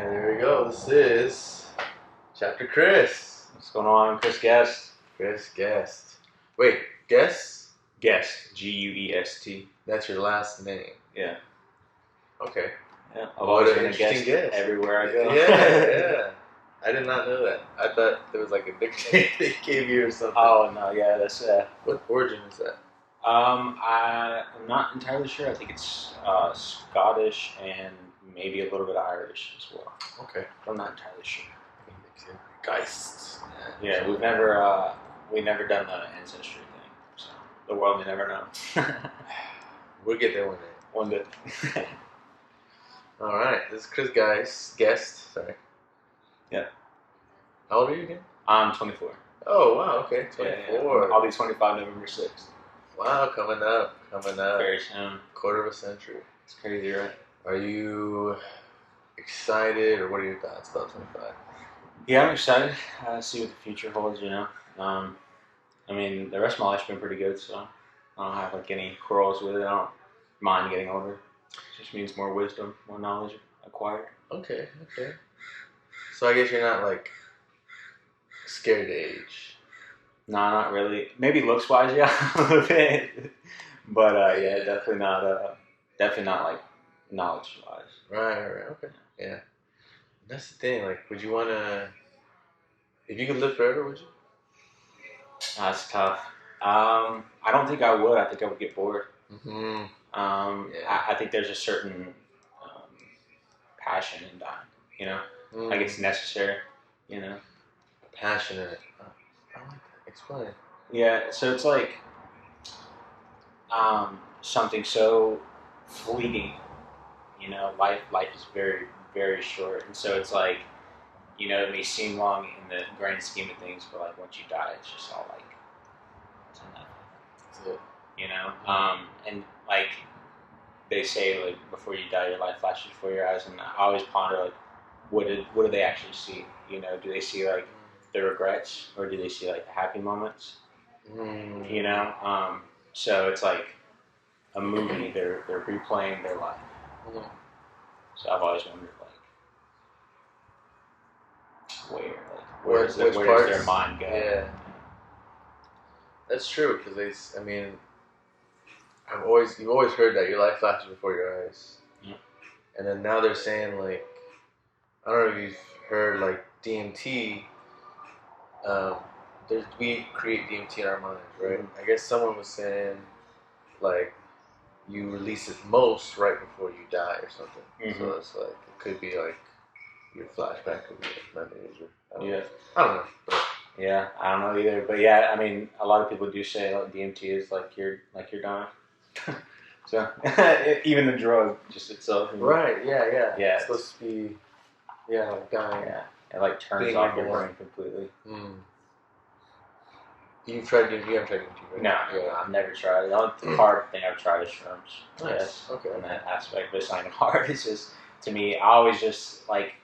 And there we go. This is Chapter Chris. What's going on, Chris Guest? Chris Guest. Wait, Guest? Guest. Guest. That's your last name. Yeah. Okay. Yeah. I've What always an been a interesting guest guest. everywhere I go. Yeah. I did not know that. I thought there was like a nickname they gave you or something. Oh no, yeah, that's What origin is that? I'm not entirely sure. I think it's Scottish and maybe a little bit of Irish as well. Okay. I'm not entirely sure. Geist. Yeah, we've never done the ancestry thing, so the world may never know. We'll get there one day. One day. All right. This is Chris Guest. Sorry. Yeah. How old are you again? I'm 24. Oh, wow. Okay. 24. Yeah. I'll be 25 November 6th. Wow. Coming up. Very soon. Quarter of a century. It's crazy, right? Are you excited, or what are your thoughts about 25? Yeah, I'm excited. See what the future holds, you know. I mean, the rest of my life's been pretty good, so I don't have like any quarrels with it. I don't mind getting older. It just means more wisdom, more knowledge acquired. Okay. So I guess you're not like scared to age. No, not really. Maybe looks wise, yeah, a little bit. But yeah, definitely not like knowledge wise. Right. Okay. Yeah. That's the thing. Like, would you wanna? If you could live forever, would you? That's tough. I don't think I would. I think I would get bored. Mm-hmm. Yeah. I think there's a certain passion in dying. You know, like it's necessary. You know, Passionate. I like that. Explain. Yeah. So it's like something so fleeting. You know, life is very very short, and so it's like, you know, it may seem long in the grand scheme of things, but like once you die, it's just all like it's nothing. That's it. You know, and like they say, like before you die, your life flashes before your eyes, and I always ponder like, what do they actually see? You know, do they see like the regrets, or do they see like the happy moments? You know, so it's like a movie. They're replaying their life. So I've always wondered like, where does their mind go? Yeah, that's true. Because you've always heard that your life flashes before your eyes. Yeah. And then now they're saying like, I don't know if you've heard like DMT. We create DMT in our minds, right? Mm-hmm. I guess someone was saying like you release it most right before you die or something. Mm-hmm. So it's like it could be like your flashback could be like memories or Yeah. I don't know. But Yeah, I don't know either, but yeah, I mean, a lot of people do say like DMT is like you're dying. So even the drug just itself. You know? right, yeah. Yeah. It's supposed to be like dying. Yeah, it like turns Being off your reborn. brain completely. You've tried DMT? You haven't tried DMT, right? No, I've never tried. The only hard thing I've tried is shrooms. Nice. Yes, Okay. in that aspect, but it's not even hard. It's just, to me, I always just like,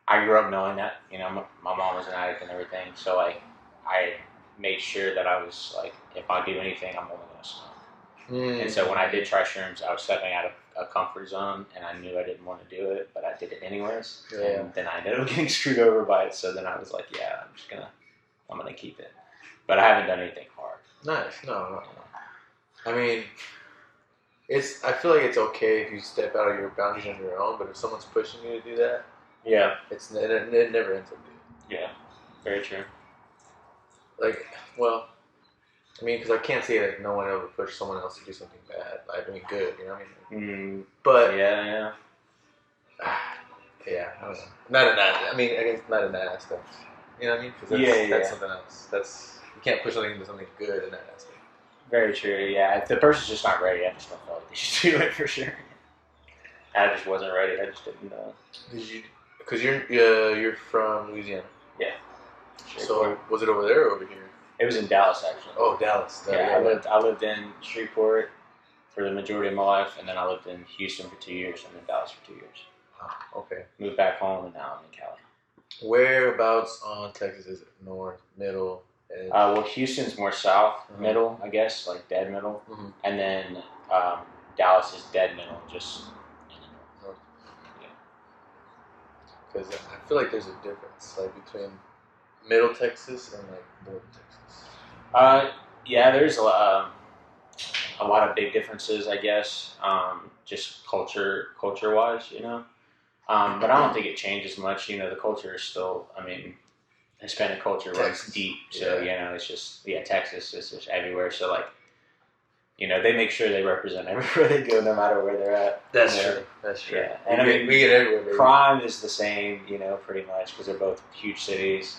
I grew up knowing that, you know, my mom was an addict and everything, so like, I made sure that I was like, if I do anything, I'm only gonna smoke. And so when I did try shrooms, I was stepping out of a comfort zone, and I knew I didn't want to do it, but I did it anyways. Yeah. And then I ended up getting screwed over by it. So then I was like, yeah, I'm gonna keep it. But I haven't done anything hard. Nice. No. I mean, I feel like it's okay if you step out of your boundaries on your own, but if someone's pushing you to do that, Yeah. it never ends up good. Yeah. Very true. Like, well, I mean, because I can't say that no one ever pushed someone else to do something bad by doing good, you know what I mean? But Yeah. yeah, I don't know. Not in that. I mean, I guess not in that aspect. You know what I mean? Because that's something else. You can't push something into something good in that aspect. Very true. Yeah. If the person's just not ready, I just don't feel like they should do it for sure. I just wasn't ready. I just didn't know. Did you? Because you're from Louisiana. Yeah. So was it over there or over here? It was in Dallas, actually. Oh, Dallas. Yeah, I lived in Shreveport for the majority of my life, and then I lived in Houston for 2 years, and then Dallas for 2 years. Oh, okay. Moved back home, and now I'm in Cali. Whereabouts on Texas is it? North, middle, edge? Well, Houston's more south, middle, I guess, like dead middle, and then Dallas is dead middle, just in the north. Because I feel like there's a difference, like between Middle Texas and like North Texas. Yeah, there's a lot of big differences, I guess. Just culture wise, you know. But I don't think it changes much. You know, the culture is still. I mean, Hispanic culture runs deep, so you know, it's just Texas is just everywhere. So like, you know, they make sure they represent everywhere they go, no matter where they're at. That's true. That's true. Yeah, and we get everywhere. Baby. Crime is the same, you know, pretty much because they're both huge cities,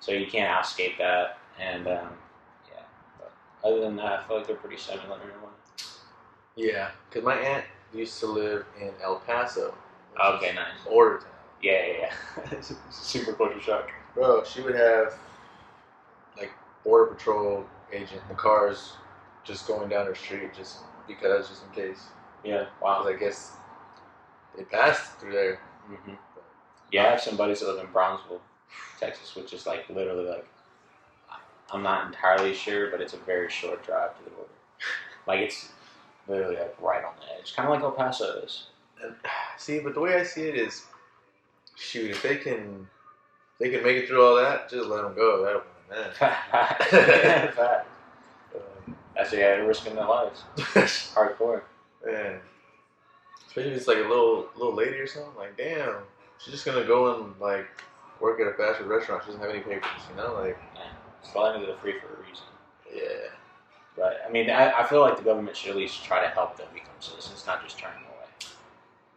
so you can't escape that. And yeah, but other than that, I feel like they're pretty similar in a way. Yeah, because my aunt used to live in El Paso. Okay, nice. Border town. Yeah. Super culture shock. Bro, she would have like border patrol agent in the cars just going down her street just because, just in case. Yeah, wow. I guess they passed through there. Mm-hmm. Yeah, I have some buddies that live in Brownsville, Texas, which is like literally like, I'm not entirely sure, but it's a very short drive to the border. Like it's literally like right on the edge, kind of like El Paso is. And, see, but the way I see it is, shoot, if they can make it through all that, just let them go. That would be Fact. That's they're risking their lives. Hardcore. Man, especially if it's like a little lady or something. Like, damn, she's just gonna go and like work at a fast food restaurant. She doesn't have any papers, you know, like. Yeah, it's flying into the free for a reason. Yeah. But I mean, I feel like the government should at least try to help them become citizens, not just turn them away.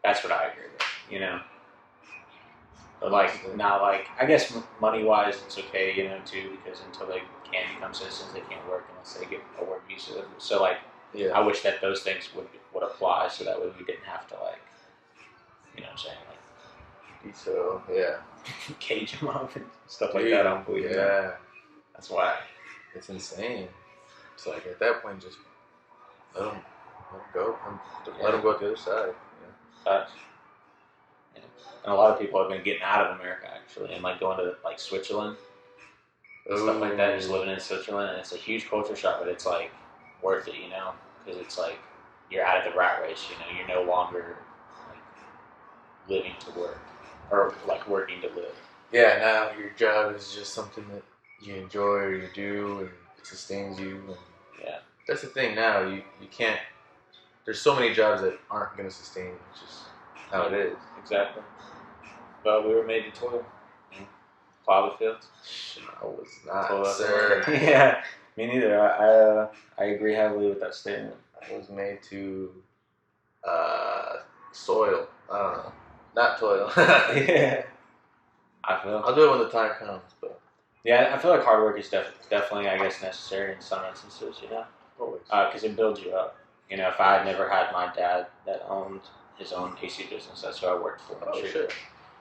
That's what I agree with, you know. But like, not like, I guess money wise, it's okay, you know, too, because until they can become citizens, they can't work unless they get a work visa. So like, yeah. I wish that those things would apply, so that way we didn't have to like, you know what I'm saying, like. So yeah. Cage them up and stuff like that. Unbelievable. Yeah. That's why. It's insane. It's like at that point, just let them go. Let them go to the other side. Yeah. Yeah. And a lot of people have been getting out of America actually, and like going to like Switzerland and stuff like that. Just living in Switzerland, and it's a huge culture shock, but it's like worth it, you know, because it's like you're out of the rat race. You know, you're no longer like living to work or like working to live. Yeah. Now your job is just something that you enjoy or you do, and it sustains you. And yeah. That's the thing now. You can't. There's so many jobs that aren't going to sustain you. It's just how it is. Exactly. But we were made to toil. Plow the fields. I was not, sir. Yeah, me neither. I agree heavily with that statement. I was made to soil. I don't know. Not toil. Yeah. I'll do it when the time comes, but. Yeah, I feel like hard work is definitely, I guess, necessary in some instances, you know? Always. Because it builds you up. You know, if I had never had my dad that owned his own AC business, that's who I worked for. Oh, shit.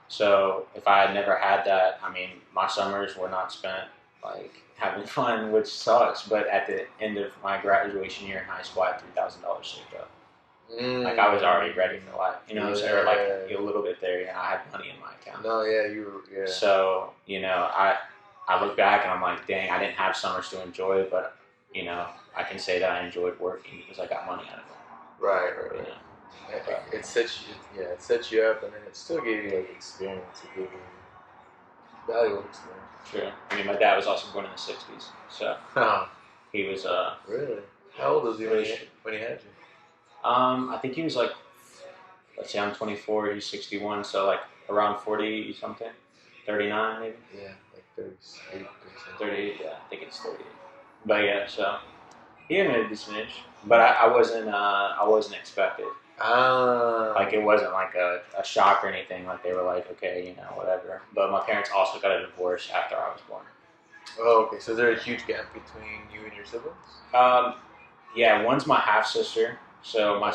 So if I had never had that, I mean, my summers were not spent, like, having fun, which sucks. But at the end of my graduation year in high school, I had $3,000 saved up. Like, I was already ready for life, you know what I'm saying? Or, like, a little bit there, you know, I had money in my account. No, yeah. So, you know, I look back and I'm like, dang, I didn't have summers to enjoy, but, you know, I can say that I enjoyed working because I got money out of it. Right. You know? It sets you up, and then it still gave you like experience. It gave you valuable experience. True. I mean, my dad was also born in the '60s, so he was really. How old was he when he had you? I think he was like, let's say I'm 24, he's 61, so like around 40 something, 39 maybe. Yeah, like 38. 38. Yeah, I think it's 38. But yeah, so he admitted this smidge, but I wasn't expected. Like it wasn't like a shock or anything. Like they were like, okay, you know, whatever. But my parents also got a divorce after I was born. Oh, okay. So is there a huge gap between you and your siblings? Yeah, one's my half sister. So my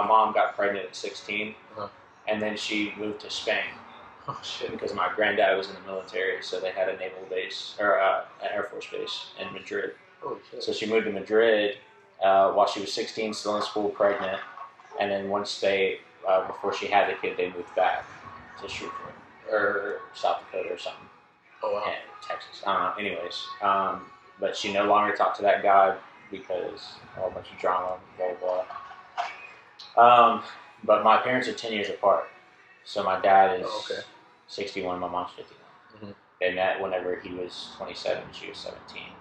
mom got pregnant at 16, and then she moved to Spain. Oh shit! Because my granddad was in the military, so they had a naval base or an Air Force base in Madrid. Holy shit! So she moved to Madrid while she was 16, still in school, pregnant. And then once before she had the kid, they moved back to Shreveport or South Dakota or something. Oh wow! And Texas. I don't know. Anyways, but she no longer talked to that guy because a whole bunch of drama, blah blah. But my parents are 10 years apart, so my dad is 61. My mom's 51. Mm-hmm. They met whenever he was 27 and she was 17.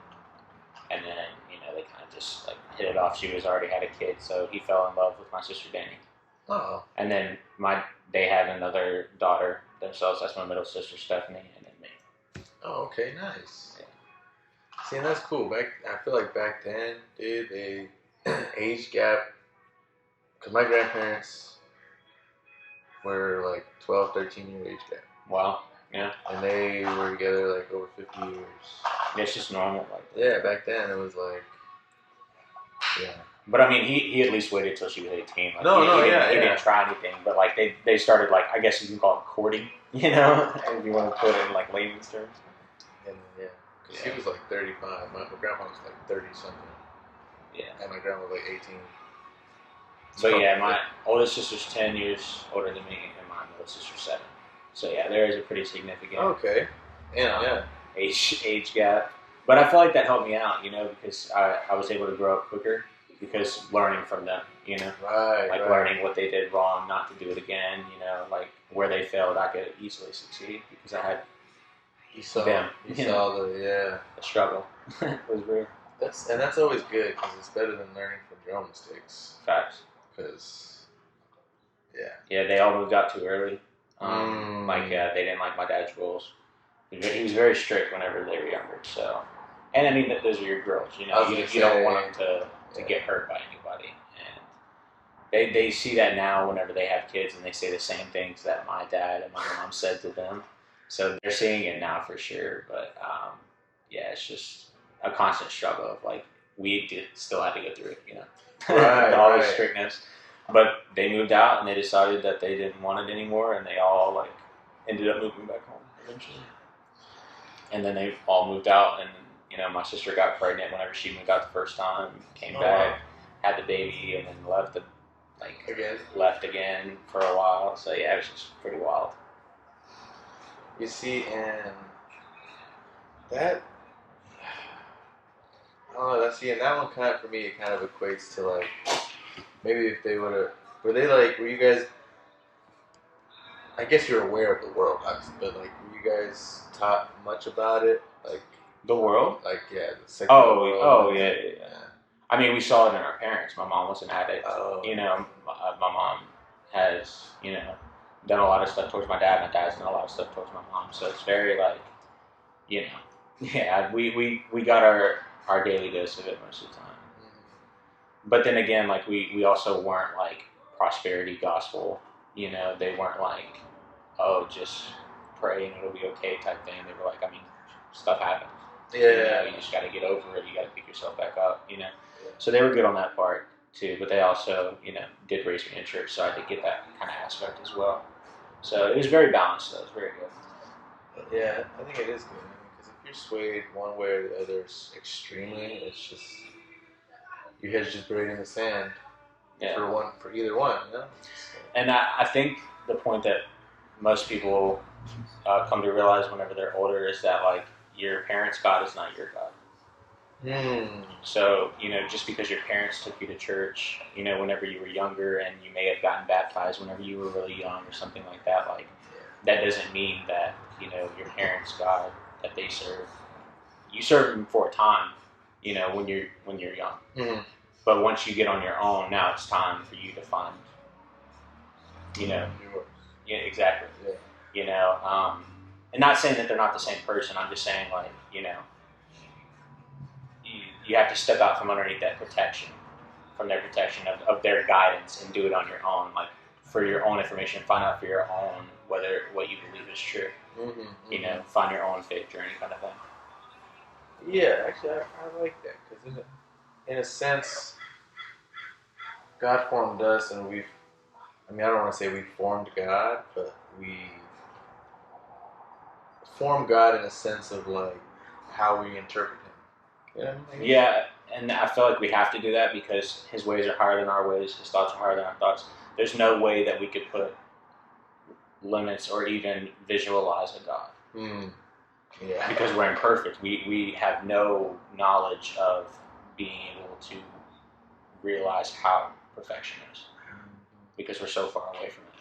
And then, they kind of just like hit it off. She was already had a kid, so he fell in love with my sister Danny. Oh. And then they had another daughter themselves. That's my middle sister Stephanie, and then me. Oh, okay, nice. Yeah. See, and that's cool. I feel like back then, dude, they age gap, because my grandparents were like 12, 13-year age gap. Wow. Yeah. And they were together like over 50 years. It's just normal. Like that. Yeah, back then it was like, yeah. But I mean, he at least waited till she was 18. Like, he didn't try anything. But like they started like, I guess you can call it courting, if you want to put it in like layman's terms. And yeah, because he was like 35. My grandma was like 30 something. Yeah. And my grandma was like 18. But yeah, my oldest sister's 10 years older than me, and my middle sister's 7. So yeah, there is a pretty significant age gap. But I feel like that helped me out, because I was able to grow up quicker because learning from them, Right. Learning what they did wrong, not to do it again, like where they failed, I could easily succeed because I had them. You saw the struggle. It was real. That's always good because it's better than learning from your own mistakes. Facts. Because, yeah, they all moved out too early. They didn't like my dad's rules. He was very strict whenever they were younger. So, and I mean, those are your girls. You don't want them to get hurt by anybody. And they see that now whenever they have kids, and they say the same things that my dad and my mom said to them. So they're seeing it now for sure. But it's just a constant struggle of like we still had to go through it. All the strictness. But they moved out and they decided that they didn't want it anymore, and they all like ended up moving back home eventually. And then they all moved out, and my sister got pregnant whenever she moved out the first time, came back, had the baby, and then left again for a while. So yeah, it was just pretty wild. You see, and that I don't know. And that one kind of for me, it kind of equates to like maybe if they were you guys? I guess you're aware of the world, obviously, but like, were you guys taught much about it? Like the world? Like the secular world. Oh yeah. I mean, we saw it in our parents. My mom was an addict. Oh. My mom has done a lot of stuff towards my dad. My dad's done a lot of stuff towards my mom. So it's very like, we got our daily dose of it most of the time. But then again, like we also weren't like prosperity gospel. They weren't like, oh, just pray and it'll be okay type thing. They were like, I mean, stuff happens. Yeah. You just got to get over it. You got to pick yourself back up. So they were good on that part too. But they also, did raise me in church, so I did get that kind of aspect as well. So it was very balanced, though. It was very good. Yeah, I think it is good. Because if you're swayed one way or the other extremely, it's just your head's just buried in the sand. Yeah. For either one, And I think the point that most people come to realize whenever they're older is that like your parents' God is not your God. So just because your parents took you to church, whenever you were younger, and you may have gotten baptized whenever you were really young or something like that, like that doesn't mean that your parents' God that they serve, you serve Him for a time, when you're young. Mm-hmm. But once you get on your own, now it's time for you to find, yours. Yeah, exactly. Yeah. And not saying that they're not the same person. I'm just saying, like, you have to step out from underneath that protection, from their protection of their guidance, and do it on your own, like for your own information. Find out for your own whether what you believe is true. Mm-hmm. Find your own faith journey, kind of thing. Yeah, actually, I like that because in a sense, God formed us, and I don't want to say we formed God, but we formed God in a sense of like how we interpret Him. Yeah, and I feel like we have to do that because His ways are higher than our ways, His thoughts are higher than our thoughts. There's no way that we could put limits or even visualize a God. Yeah. Because we're imperfect. We have no knowledge of being able to realize how perfection is because we're so far away from it.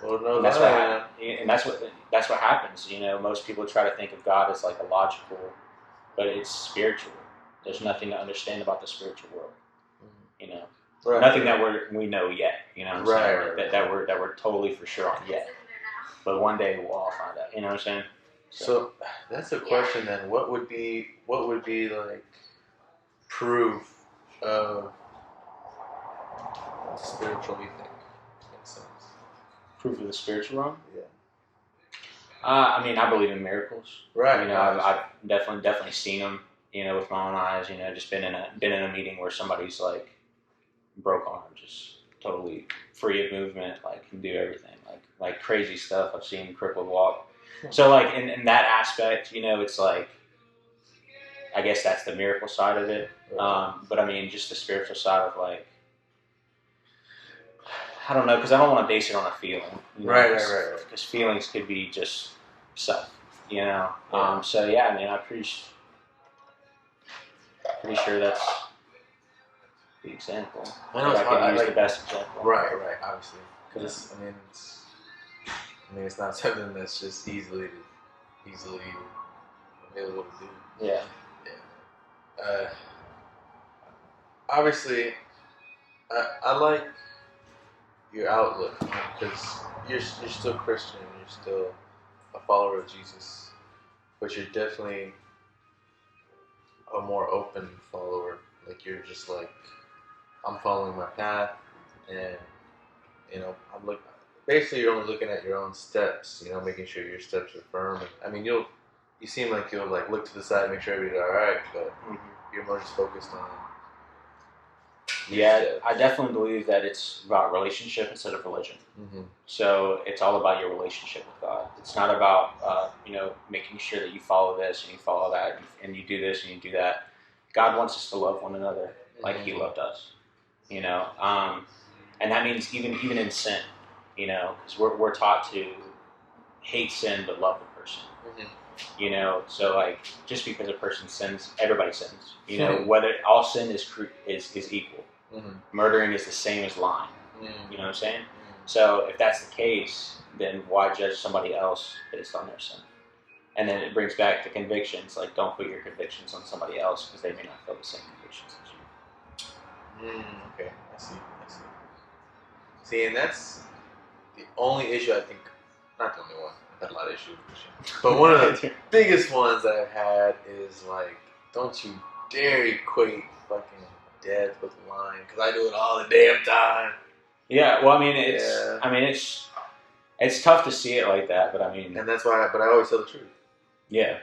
Well, no, that's and that's what happens. You know, most people try to think of God as like a logical, but it's spiritual. There's nothing to understand about the spiritual world. You know, nothing that we know yet. You know what I'm saying? That we're totally for sure on yet. But one day we'll all find out. You know what I'm saying? So that's a question then. What would be like proof of spiritual? You think makes sense? Proof of the spiritual realm? Yeah. I mean, I believe in miracles. Right. You know, I've definitely seen them. You know, with my own eyes. You know, just been in a meeting where somebody's like broke arm, just totally free of movement, like can do everything, like crazy stuff. I've seen crippled walk. So like in that aspect, you know, it's like I guess that's the miracle side of it. But I mean, just the spiritual side of like. I don't know, because I don't want to base it on a feeling. You know, right. Because feelings could be just self, you know. So yeah, I mean, I'm pretty sure that's the example. I know I could use the best example. Right, obviously, because it's not something that's just easily available to do. Yeah. Obviously, I like your outlook because you're still Christian, you're still a follower of Jesus, but you're definitely a more open follower. Like you're just like, I'm following my path, and you know, basically you're only looking at your own steps. You know, making sure your steps are firm. I mean, you seem like you'll like look to the side, make sure everything's all right, but you're more just focused on. Yeah, I definitely believe that it's about relationship instead of religion. Mm-hmm. So it's all about your relationship with God. It's not about you know, making sure that you follow this and you follow that and you do this and you do that. God wants us to love one another like He loved us. You know, and that means even in sin. You know, because we're taught to hate sin but love the person. You know, so like just because a person sins, everybody sins. You know, whether all sin is equal. Murdering is the same as lying. You know what I'm saying? So if that's the case, then why judge somebody else based on their sin? And then it brings back the convictions. Like, don't put your convictions on somebody else because they may not feel the same convictions as you. Okay, I see. See, and that's the only issue I think. Not the only one. I've had a lot of issues with Christian, but one of the biggest ones that I've had is like, don't you dare equate fucking death with lying, because I do it all the damn time. Yeah, well, I mean, it's tough to see it like that, but I mean, and that's why. But I always tell the truth. Yeah.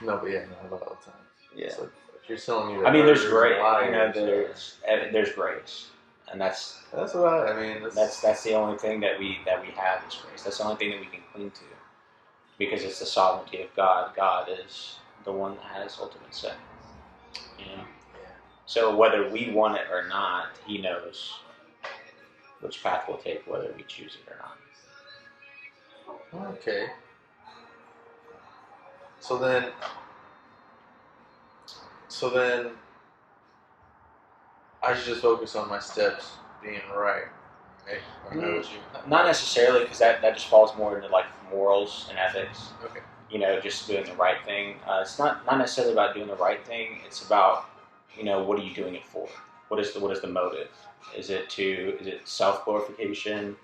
No, but yeah, no, I love it all the time. Yeah. So if you're telling me that, I mean, there's grace. You know, there's grace, and that's what I mean. That's the only thing that we have is grace. That's the only thing that we can cling to, because it's the sovereignty of God. God is the one that has ultimate say. You know? Yeah. So whether we want it or not, He knows which path we'll take, whether we choose it or not. Okay. So then, I should just focus on my steps being right. Right? Not necessarily, because that just falls more into like morals and ethics. Okay. You know, just doing the right thing. It's not necessarily about doing the right thing. It's about, you know, what are you doing it for? What is the motive? Is it self glorification,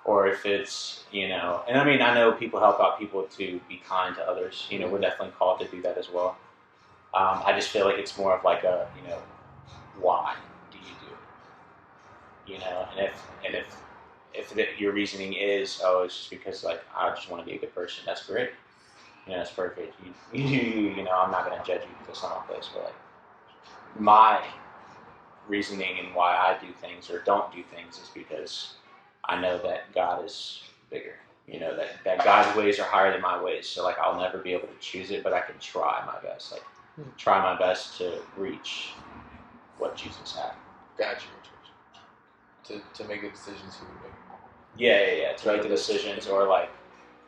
or if it's, you know? And I mean, I know people help out people to be kind to others. You know, we're definitely called to do that as well. I just feel like it's more of like a, you know, why do you do it? You know, and if your reasoning is, oh, it's just because like I just want to be a good person, that's great. You know, that's perfect. You know, I'm not going to judge you because I'm not place, but like my reasoning and why I do things or don't do things is because I know that God is bigger. You know, that God's ways are higher than my ways. So like I'll never be able to choose it, but I can try my best. Like try my best to reach what Jesus had. Gotcha. To make the decisions He would make. Yeah. To make the decisions, or like,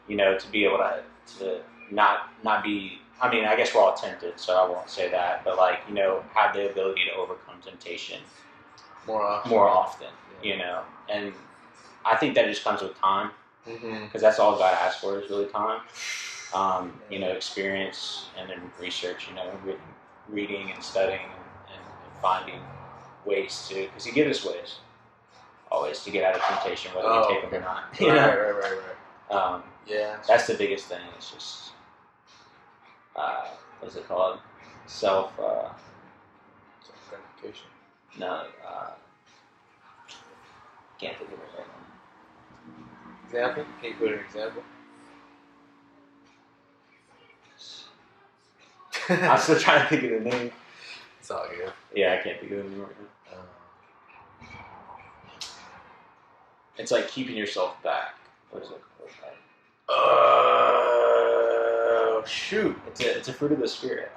you know, to be able to not be. I mean, I guess we're all tempted, so I won't say that. But like, you know, have the ability to overcome temptation more often. Yeah. You know, and I think that just comes with time, Mm-hmm. because that's all God asks for is really time. You know, experience and then research. You know, reading and studying and finding ways to, because He gives us ways always to get out of temptation, whether we take them or not. You know? Right. Yeah. That's the biggest thing. It's just what's it called? Self gratification. no, can't think of it right Example? Can you put an example? now. I'm still trying to think of the name. It's all good. Yeah, I can't think of the name right now. It's like keeping yourself back. What is it called? Shoot. It's a fruit of the spirit.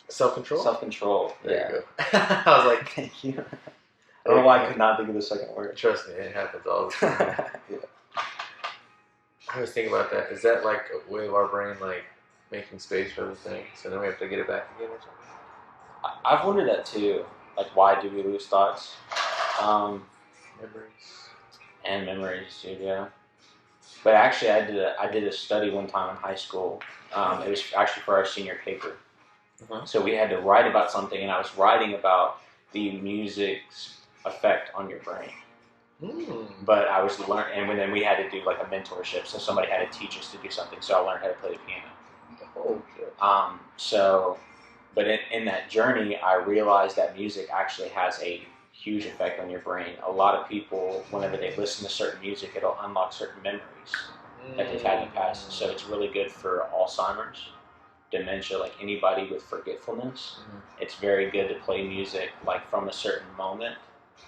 Self-control? Self-control. There you go. I was like, thank you. I don't know why I could not think of the second word. Trust me, it happens all the time. Yeah. I was thinking about that. Is that like a way of our brain, like making space for other things, and then we have to get it back again or something? I've wondered that too. Like, why do we lose thoughts? Memories. And memories, dude. Yeah. But actually, I did a study one time in high school. It was actually for our senior paper. Uh-huh. So we had to write about something, and I was writing about the music's effect on your brain. But I was learning, and then we had to do like a mentorship. So somebody had to teach us to do something. So I learned how to play the piano. Oh shit. But in that journey, I realized that music actually has a huge effect on your brain. A lot of people, whenever they listen to certain music, it'll unlock certain memories that they've had in the past. So it's really good for Alzheimer's, dementia, like anybody with forgetfulness. It's very good to play music like from a certain moment,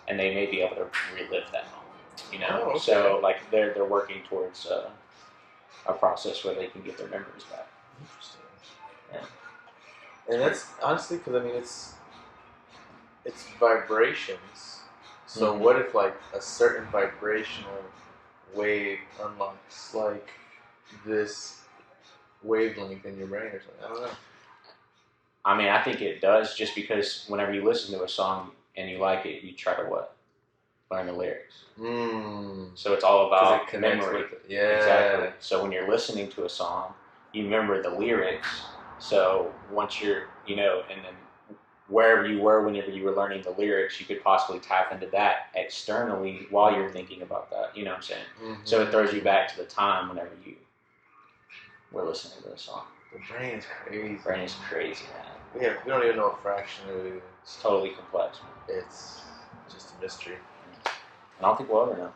and they may be able to relive that moment. You know, okay. So like they're working towards a process where they can get their memories back. Interesting. Yeah. And that's honestly because I mean it's vibrations. So what if like a certain vibrational wave unlocks like this wavelength in your brain or something? I don't know. I mean, I think it does, just because whenever you listen to a song and you like it, you try to what? Learn the lyrics. So it's all about memory. With it. Yeah. Exactly. So when you're listening to a song, you remember the lyrics. So once you're, you know, and then wherever you were whenever you were learning the lyrics, you could possibly tap into that externally while you're thinking about that. You know what I'm saying? So it throws you back to the time whenever you were listening to the song. The brain is crazy. Brain is crazy, man. We don't even know a fraction of it. It's totally complex, man. It's just a mystery. I don't think we'll ever know.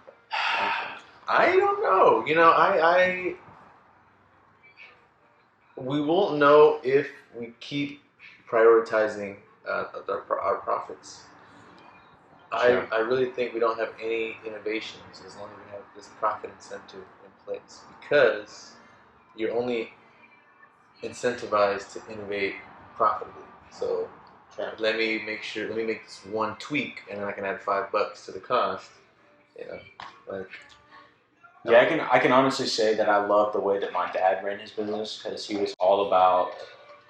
I don't know. You know, we won't know if we keep prioritizing our profits. Sure. I really think we don't have any innovations as long as we have this profit incentive in place, because you're only incentivized to innovate profitably. So let me make this one tweak, and then I can add $5 to the cost. You know, like. Yeah, I can honestly say that I love the way that my dad ran his business, because he was all about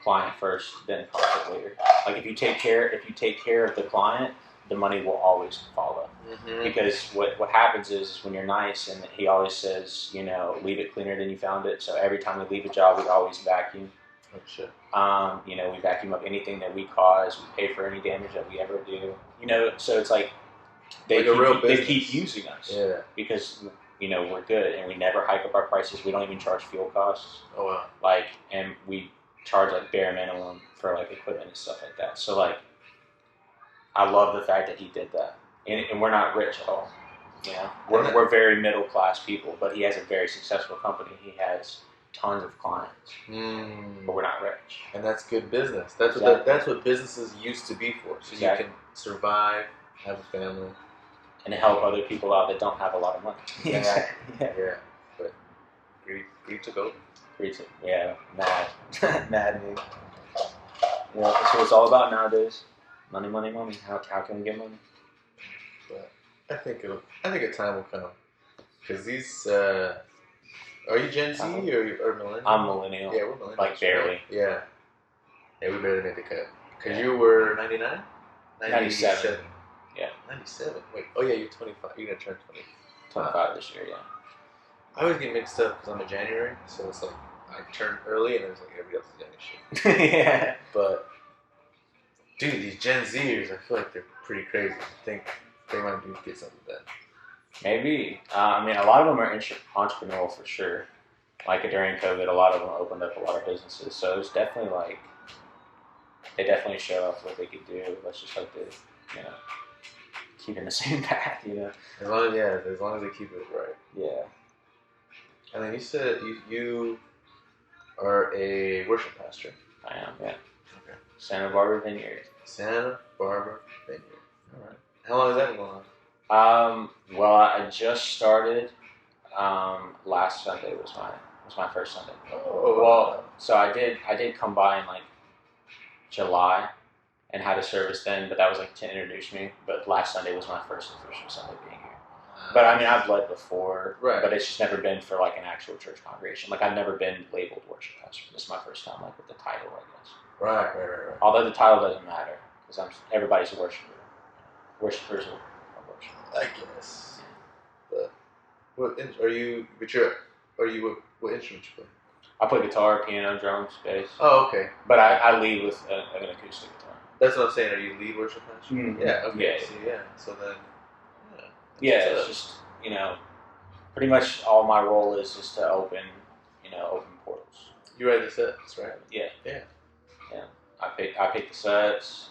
client first, then profit later. Like if you take care of the client, the money will always follow. Because what happens is when you're nice, and he always says, you know, leave it cleaner than you found it. So every time we leave a job, we always vacuum. Oh shit. You know, we vacuum up anything that we cause. We pay for any damage that we ever do. You know, so it's like they keep using us. Yeah. Because, you know, we're good, and we never hike up our prices. We don't even charge fuel costs. Oh wow. Like, and we charge like bare minimum for like equipment and stuff like that. So like, I love the fact that he did that, and we're not rich at all. You know, we're very middle class people, but he has a very successful company. He has tons of clients, but we're not rich. And that's good business. That's what businesses used to be for. So you can survive, have a family, and help other people out that don't have a lot of money. Yeah. But greed took over. Yeah, mad me. Yeah, that's what it's all about nowadays. Money. How can we get money? But I think a time will come, because these. Are you Gen Z or millennial? I'm millennial. Yeah, we're millennials. Like barely. Yeah. Yeah, we barely made the cut. Because you were 99? 97. Yeah. 97. Wait. Oh yeah, you're 25. You're gonna turn 20. 25 this year, yeah. I always get mixed up because I'm a January, so it's like I turn early and it's like everybody else is young as shit. Yeah. But dude, these Gen Zers, I feel like they're pretty crazy. I think they might do get something done. Maybe. I mean, a lot of them are entrepreneurial for sure. Like during COVID, a lot of them opened up a lot of businesses. So it's definitely like, they definitely show off what they could do. Let's just hope they, keep in the same path, As long as they keep it right. Yeah. And then you said you are a worship pastor. I am, yeah. Okay. Santa Barbara Vineyard. Santa Barbara Vineyard. All right. How long has that been going on? Well, I just started. Last Sunday was my first Sunday. Oh. Well, so I did come by in like July and had a service then, but that was like to introduce me. But last Sunday was my first official Sunday being here. But I mean, I've led before, right. But it's just never been for like an actual church congregation. Like I've never been labeled worship pastor. This is my first time, like with the title, I guess. Right. Although the title doesn't matter because everybody's a worshiper. Worshippers are worshipers. I guess. But what instrument you play? I play guitar, piano, drums, bass. Oh, okay. But I lead with an acoustic guitar. That's what I'm saying. Are you lead worship pastor? Mm-hmm. Yeah. Okay. Yeah. So then. Yeah, it's just pretty much all my role is just to open portals. You write the sets, right? Yeah. Yeah. I pick the sets,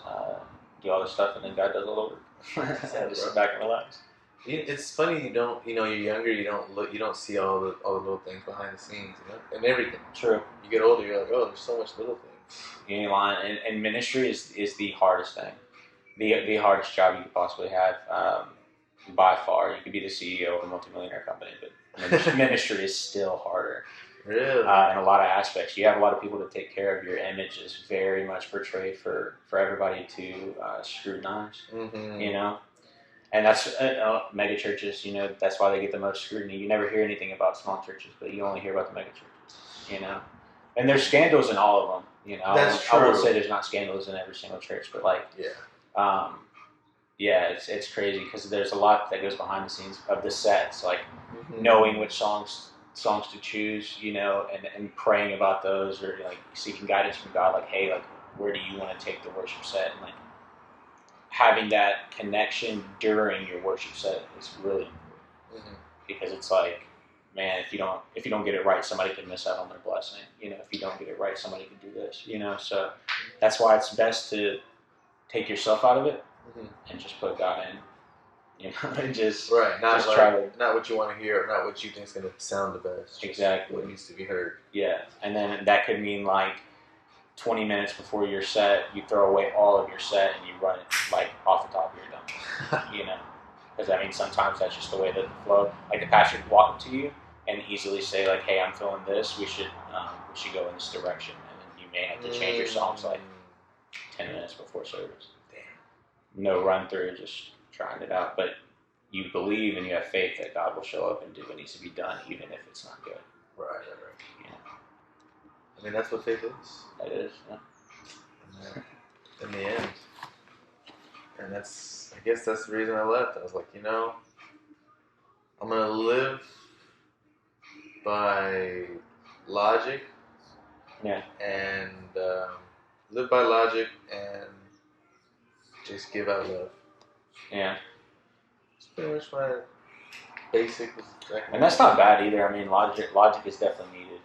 do all the stuff, and then God does all the work. I just sit back and relax. It's funny you're younger, you don't see all the little things behind the scenes, and everything. True. You get older, you're like, oh, there's so much little things. You ain't lying, and ministry is the hardest thing, the hardest job you could possibly have. By far, you could be the CEO of a multimillionaire company, but ministry is still harder. Really? In a lot of aspects. You have a lot of people to take care of. Your image is very much portrayed for everybody to scrutinize, mm-hmm. And that's mega churches, that's why they get the most scrutiny. You never hear anything about small churches, but you only hear about the mega churches, And there's scandals in all of them, That's true. I would say there's not scandals in every single church, but it's crazy because there's a lot that goes behind the scenes of the sets, like knowing which songs to choose, and praying about those, or like seeking guidance from God, like, hey, like, where do you want to take the worship set, and like having that connection during your worship set is really important because it's like, man, if you don't get it right, somebody could miss out on their blessing. If you don't get it right, somebody could do this. So that's why it's best to take yourself out of it. And just put God in, and just right, not just not what you want to hear, not what you think is going to sound the best. Exactly, what needs to be heard. Yeah, and then that could mean like 20 minutes before your set, you throw away all of your set and you run it like off the top of your dome. Because I mean, sometimes that's just the way that the flow. Like the pastor could walk up to you and easily say like, "Hey, I'm feeling this. We should go in this direction," and then you may have to change your songs like 10 minutes before service. No run through, just trying it out. But you believe and you have faith that God will show up and do what needs to be done, even if it's not good. Right. I mean, that's what faith is. That is, yeah. In the end. And I guess that's the reason I left. I was like, I'm going to live by logic. Yeah. And live by logic and just give out love. Yeah. It's pretty much my basic. And that's not bad either. I mean, logic is definitely needed.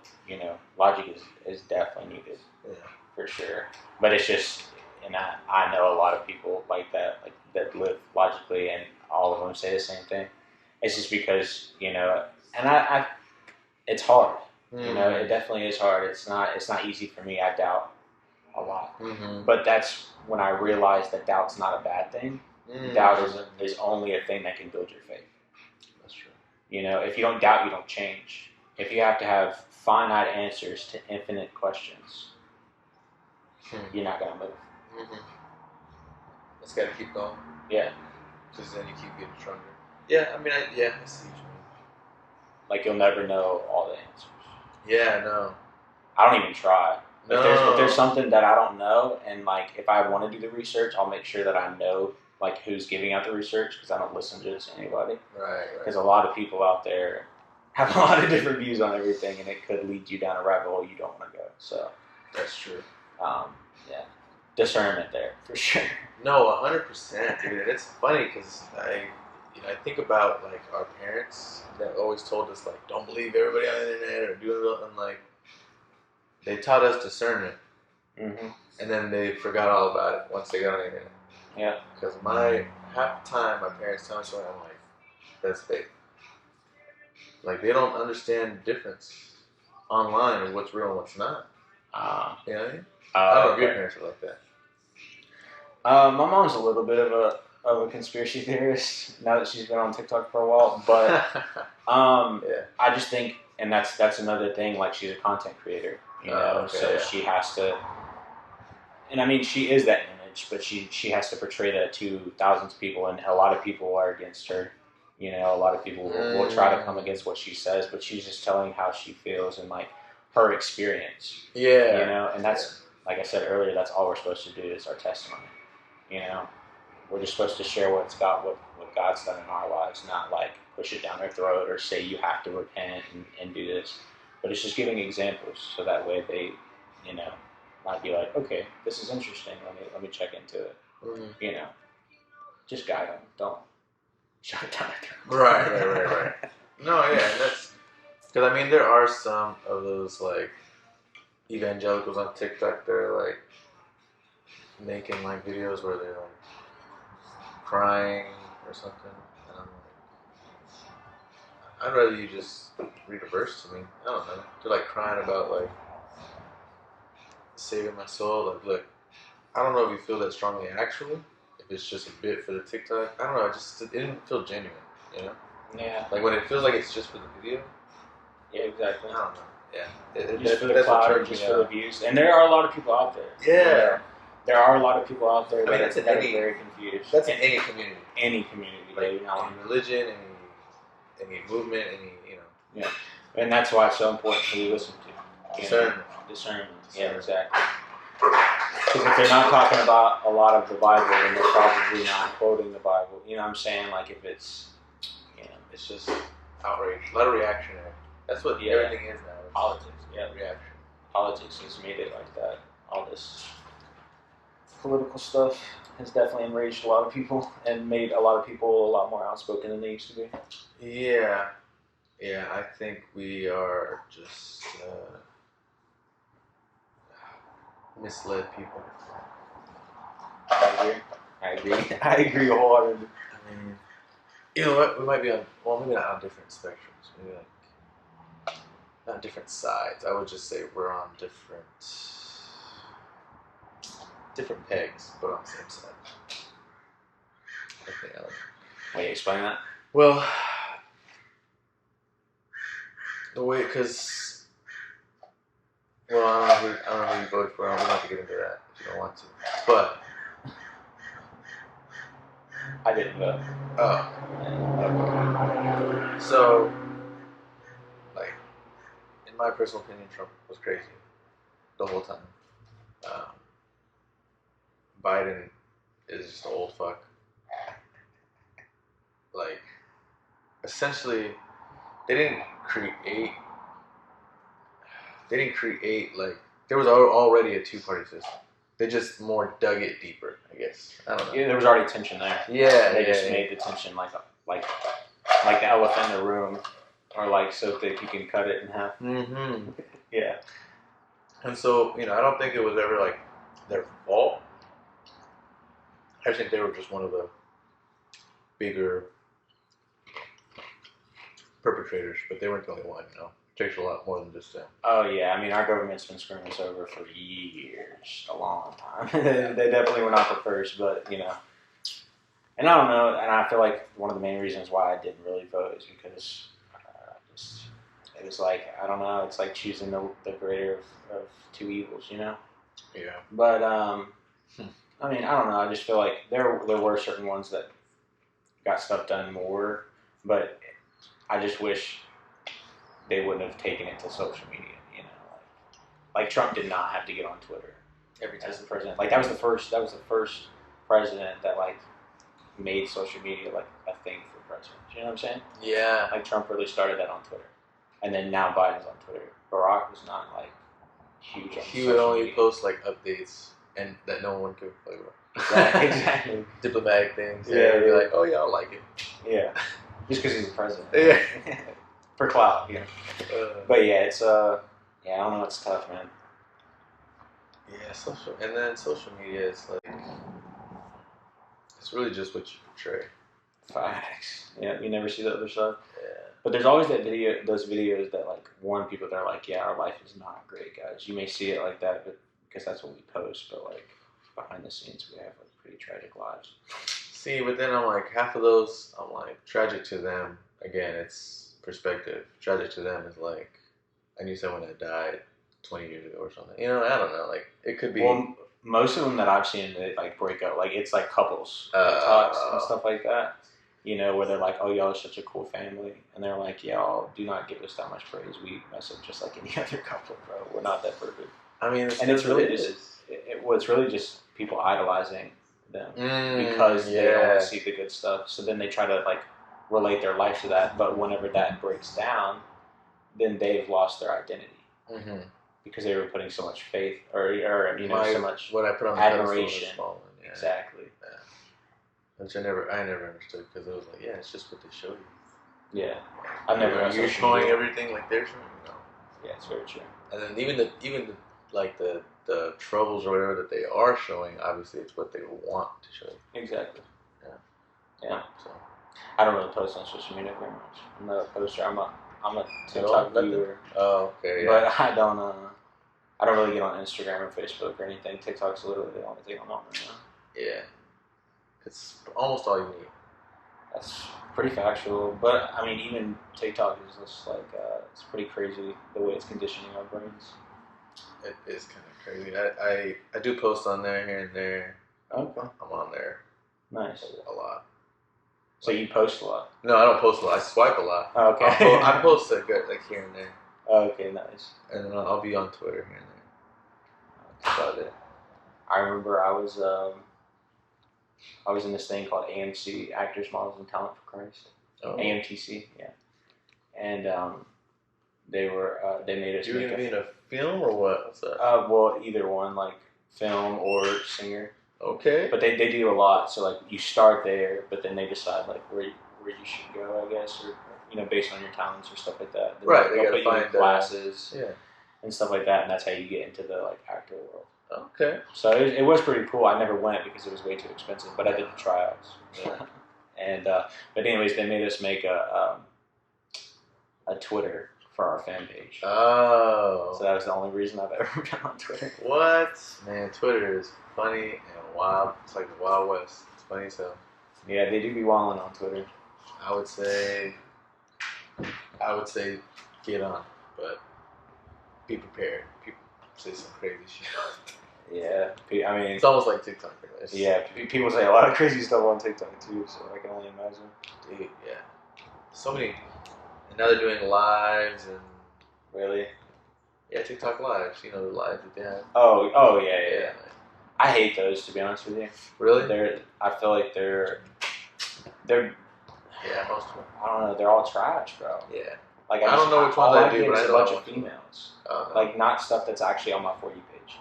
Logic is definitely needed. Yeah. For sure. But it's just, and I know a lot of people like that that live logically, and all of them say the same thing. It's just because, and I it's hard. It definitely is hard. It's not easy for me. I doubt a lot. But that's when I realized that doubt's not a bad thing. Doubt is only a thing that can build your faith. That's true. If you don't doubt, you don't change. If you have to have finite answers to infinite questions, you're not going to move. It's got to keep going. Yeah. Because then you keep getting stronger. Yeah, I mean, I see what you mean. Like, you'll never know all the answers. Yeah, no. I don't even try. No. If there's something that I don't know, and like if I want to do the research, I'll make sure that I know like who's giving out the research because I don't listen to just anybody. Right. Because a lot of people out there have a lot of different views on everything, and it could lead you down a rabbit hole you don't want to go. So That's true. yeah, discernment there for sure. No, 100%, dude. And it's funny because I think about like our parents that always told us like, don't believe everybody on the internet or do it, and like they taught us discernment, Mm-hmm. and then they forgot all about it once they got on the internet. Yeah. Because half the time my parents tell me something, I'm like, that's fake. Like they don't understand the difference online of what's real and what's not. You know what I mean? I don't know if your parents are like that. My mom's a little bit of a conspiracy theorist now that she's been on TikTok for a while, but Yeah. I just think, and that's another thing. Like she's a content creator, you know, Okay, so yeah. she has to. And I mean, she is that image, but she has to portray that to thousands of people, and a lot of people are against her. You know, a lot of people will try to come against what she says, but she's just telling how she feels and like her experience. Yeah. You know, and that's like I said earlier, that's all we're supposed to do is our testimony. You know, we're just supposed to share what God's done in our lives, not like push it down their throat or say you have to repent and do this. But it's just giving examples so that way they, you know, might be like, okay, this is interesting. Let me check into it. Mm-hmm. You know, just guide them. Don't shut it down their throat. Right. No, yeah, and that's because I mean there are some of those like evangelicals on TikTok. They're like making like videos where they're like crying or something, and I'm like, I'd rather you just read a verse to me. I don't know. They're like crying about like saving my soul. Like, look, I don't know if you feel that strongly actually. If it's just a bit for the TikTok, I don't know. It didn't feel genuine, you know. Yeah. Like when it feels like it's just for the video. Yeah, exactly. I don't know. Yeah. Just for the cloud or just for the views. And there are a lot of people out there. Yeah. There are a lot of people out there I mean, that that's are in any- very confused. That's in any community. Any community. Like you know. any religion, any movement, you know. And that's why it's so important who you listen to. Discernment. Discernment. Yeah, exactly. Because if they're not talking about a lot of the Bible, then they're probably not quoting the Bible. You know what I'm saying? Like if it's, you know, It's just outrage. A lot of reactionary. That's what Yeah. everything is now. It's politics. Yeah, reaction. politics has made it like that. All this political stuff has definitely enraged a lot of people and made a lot of people a lot more outspoken than they used to be. Yeah. Yeah, I think we are just misled people. I agree. I agree wholeheartedly. I mean, you know what? We might be on, well, maybe not on different spectrums. Maybe like, not different sides. I would just say we're on different pegs, but on the same side. I think I like. Wait, explain that. Well, the way, because, well, I don't know who you voted for. We don't have to get into that if you don't want to. But, I didn't vote. So, like, in my personal opinion, Trump was crazy the whole time. Biden is just an old fuck. Like, essentially, they didn't create, like, there was already a two-party system. They just more dug it deeper, I guess. I don't know. Yeah, there was already tension there. Yeah, They just made the tension like the elephant in the room, or like so thick you can cut it in half. Mm-hmm. Yeah. And so, you know, I don't think it was ever, like, their fault. I think they were just one of the bigger perpetrators, but they weren't the only one, you know. It takes a lot more than just them. Oh yeah, I mean our government's been screwing us over for years, a long time. They definitely were not the first, but you know. And I don't know, and I feel like one of the main reasons why I didn't really vote is because it was like, I don't know, it's like choosing the greater of two evils, you know? Yeah. But, I mean, I don't know, I just feel like there were certain ones that got stuff done more, but I just wish they wouldn't have taken it to social media, you know? Like Trump did not have to get on Twitter Every time. as the president. Like that was the first president that like made social media like a thing for presidents. You know what I'm saying? Yeah. Like Trump really started that on Twitter, and then now Biden's on Twitter. Barack was not like huge on He would social only media. post like updates and that no one could play with. Exactly. Diplomatic things. Yeah, Be yeah. like, oh yeah, I like it. Yeah, just because he's the president. Yeah. For clout, you know. But yeah, it's yeah, I don't know, it's tough, man. Yeah, social media is like, it's really just what you portray. Facts. Yeah, you never see the other stuff. Yeah. But there's always those videos that like warn people. They're like, yeah, our life is not great, guys. You may see it like that, but because that's what we post. But like behind the scenes, we have like pretty tragic lives. See, but then I'm like, half of those, I'm like, tragic to them. Again, it's perspective. Tragic to them is like, I knew someone that died 20 years ago or something. You know, I don't know. Like, it could be. Well, most of them that I've seen, they like break up. Like it's like couples TikToks and stuff like that. You know, where they're like, oh, y'all are such a cool family. And they're like, y'all do not give us that much praise. We mess up just like any other couple, bro. We're not that perfect. I mean, it's really it's really just people idolizing them because they only see the good stuff. So then they try to like relate their life to that. But whenever that breaks down, then they've lost their identity because they were putting so much faith or you know so much what I put on the admiration. Yeah. Exactly. Yeah. Which I never understood because it was like, yeah, it's just what they show you. Yeah, I've never. You're showing everything like they're showing. No. Yeah, it's very true. And then even the troubles or whatever that they are showing, obviously it's what they want to show you. Exactly. Yeah. Yeah. So I don't really post on social media very much. I'm not a poster. I'm a TikTok viewer. Oh, okay. Yeah. But I don't really get on Instagram or Facebook or anything. TikTok's literally the only thing I'm on right now. Yeah. It's almost all you need. That's pretty factual. But I mean, even TikTok is just like it's pretty crazy the way it's conditioning our brains. It is kind of crazy. I do post on there here and there. Okay. I'm on there. Nice. A lot. So you post a lot? No, I don't post a lot. I swipe a lot. Oh, okay. I post like here and there. Oh, okay, nice. And then I'll be on Twitter here and there. That's about it. I remember I was in this thing called AMC, Actors, Models, and Talent for Christ. Oh. AMTC, yeah. And they made us. You were gonna be in a film or what? What's that? Well, either one, like film or singer. Okay. But they do a lot. So like you start there, but then they decide like where you should go, I guess, or you know, based on your talents or stuff like that. Then right. They'll put you in classes. Yeah. And stuff like that, and that's how you get into the like actor world. Okay. So it was pretty cool. I never went because it was way too expensive, but I did the tryouts. Yeah. And but anyways, they made us make a Twitter for our fan page. Oh. So that was the only reason I've ever been on Twitter. What? Man, Twitter is funny and wild. It's like the Wild West. It's funny as hell. Yeah, they do be wilding on Twitter. I would say get on, but be prepared. People say some crazy shit. Yeah, I mean, it's almost like TikTok. Yeah, people say a lot of crazy stuff on TikTok too, so I can only imagine. Dude, yeah. So many. And now they're doing lives and. Really? Yeah, TikTok lives. You know the lives that they have. Oh yeah. I hate those, to be honest with you. Really? I feel like they're. Yeah, most of them. I don't know. They're all trash, bro. Yeah. Like I don't know which ones I do, but I know a bunch of females. Like not stuff that's actually on my For You page.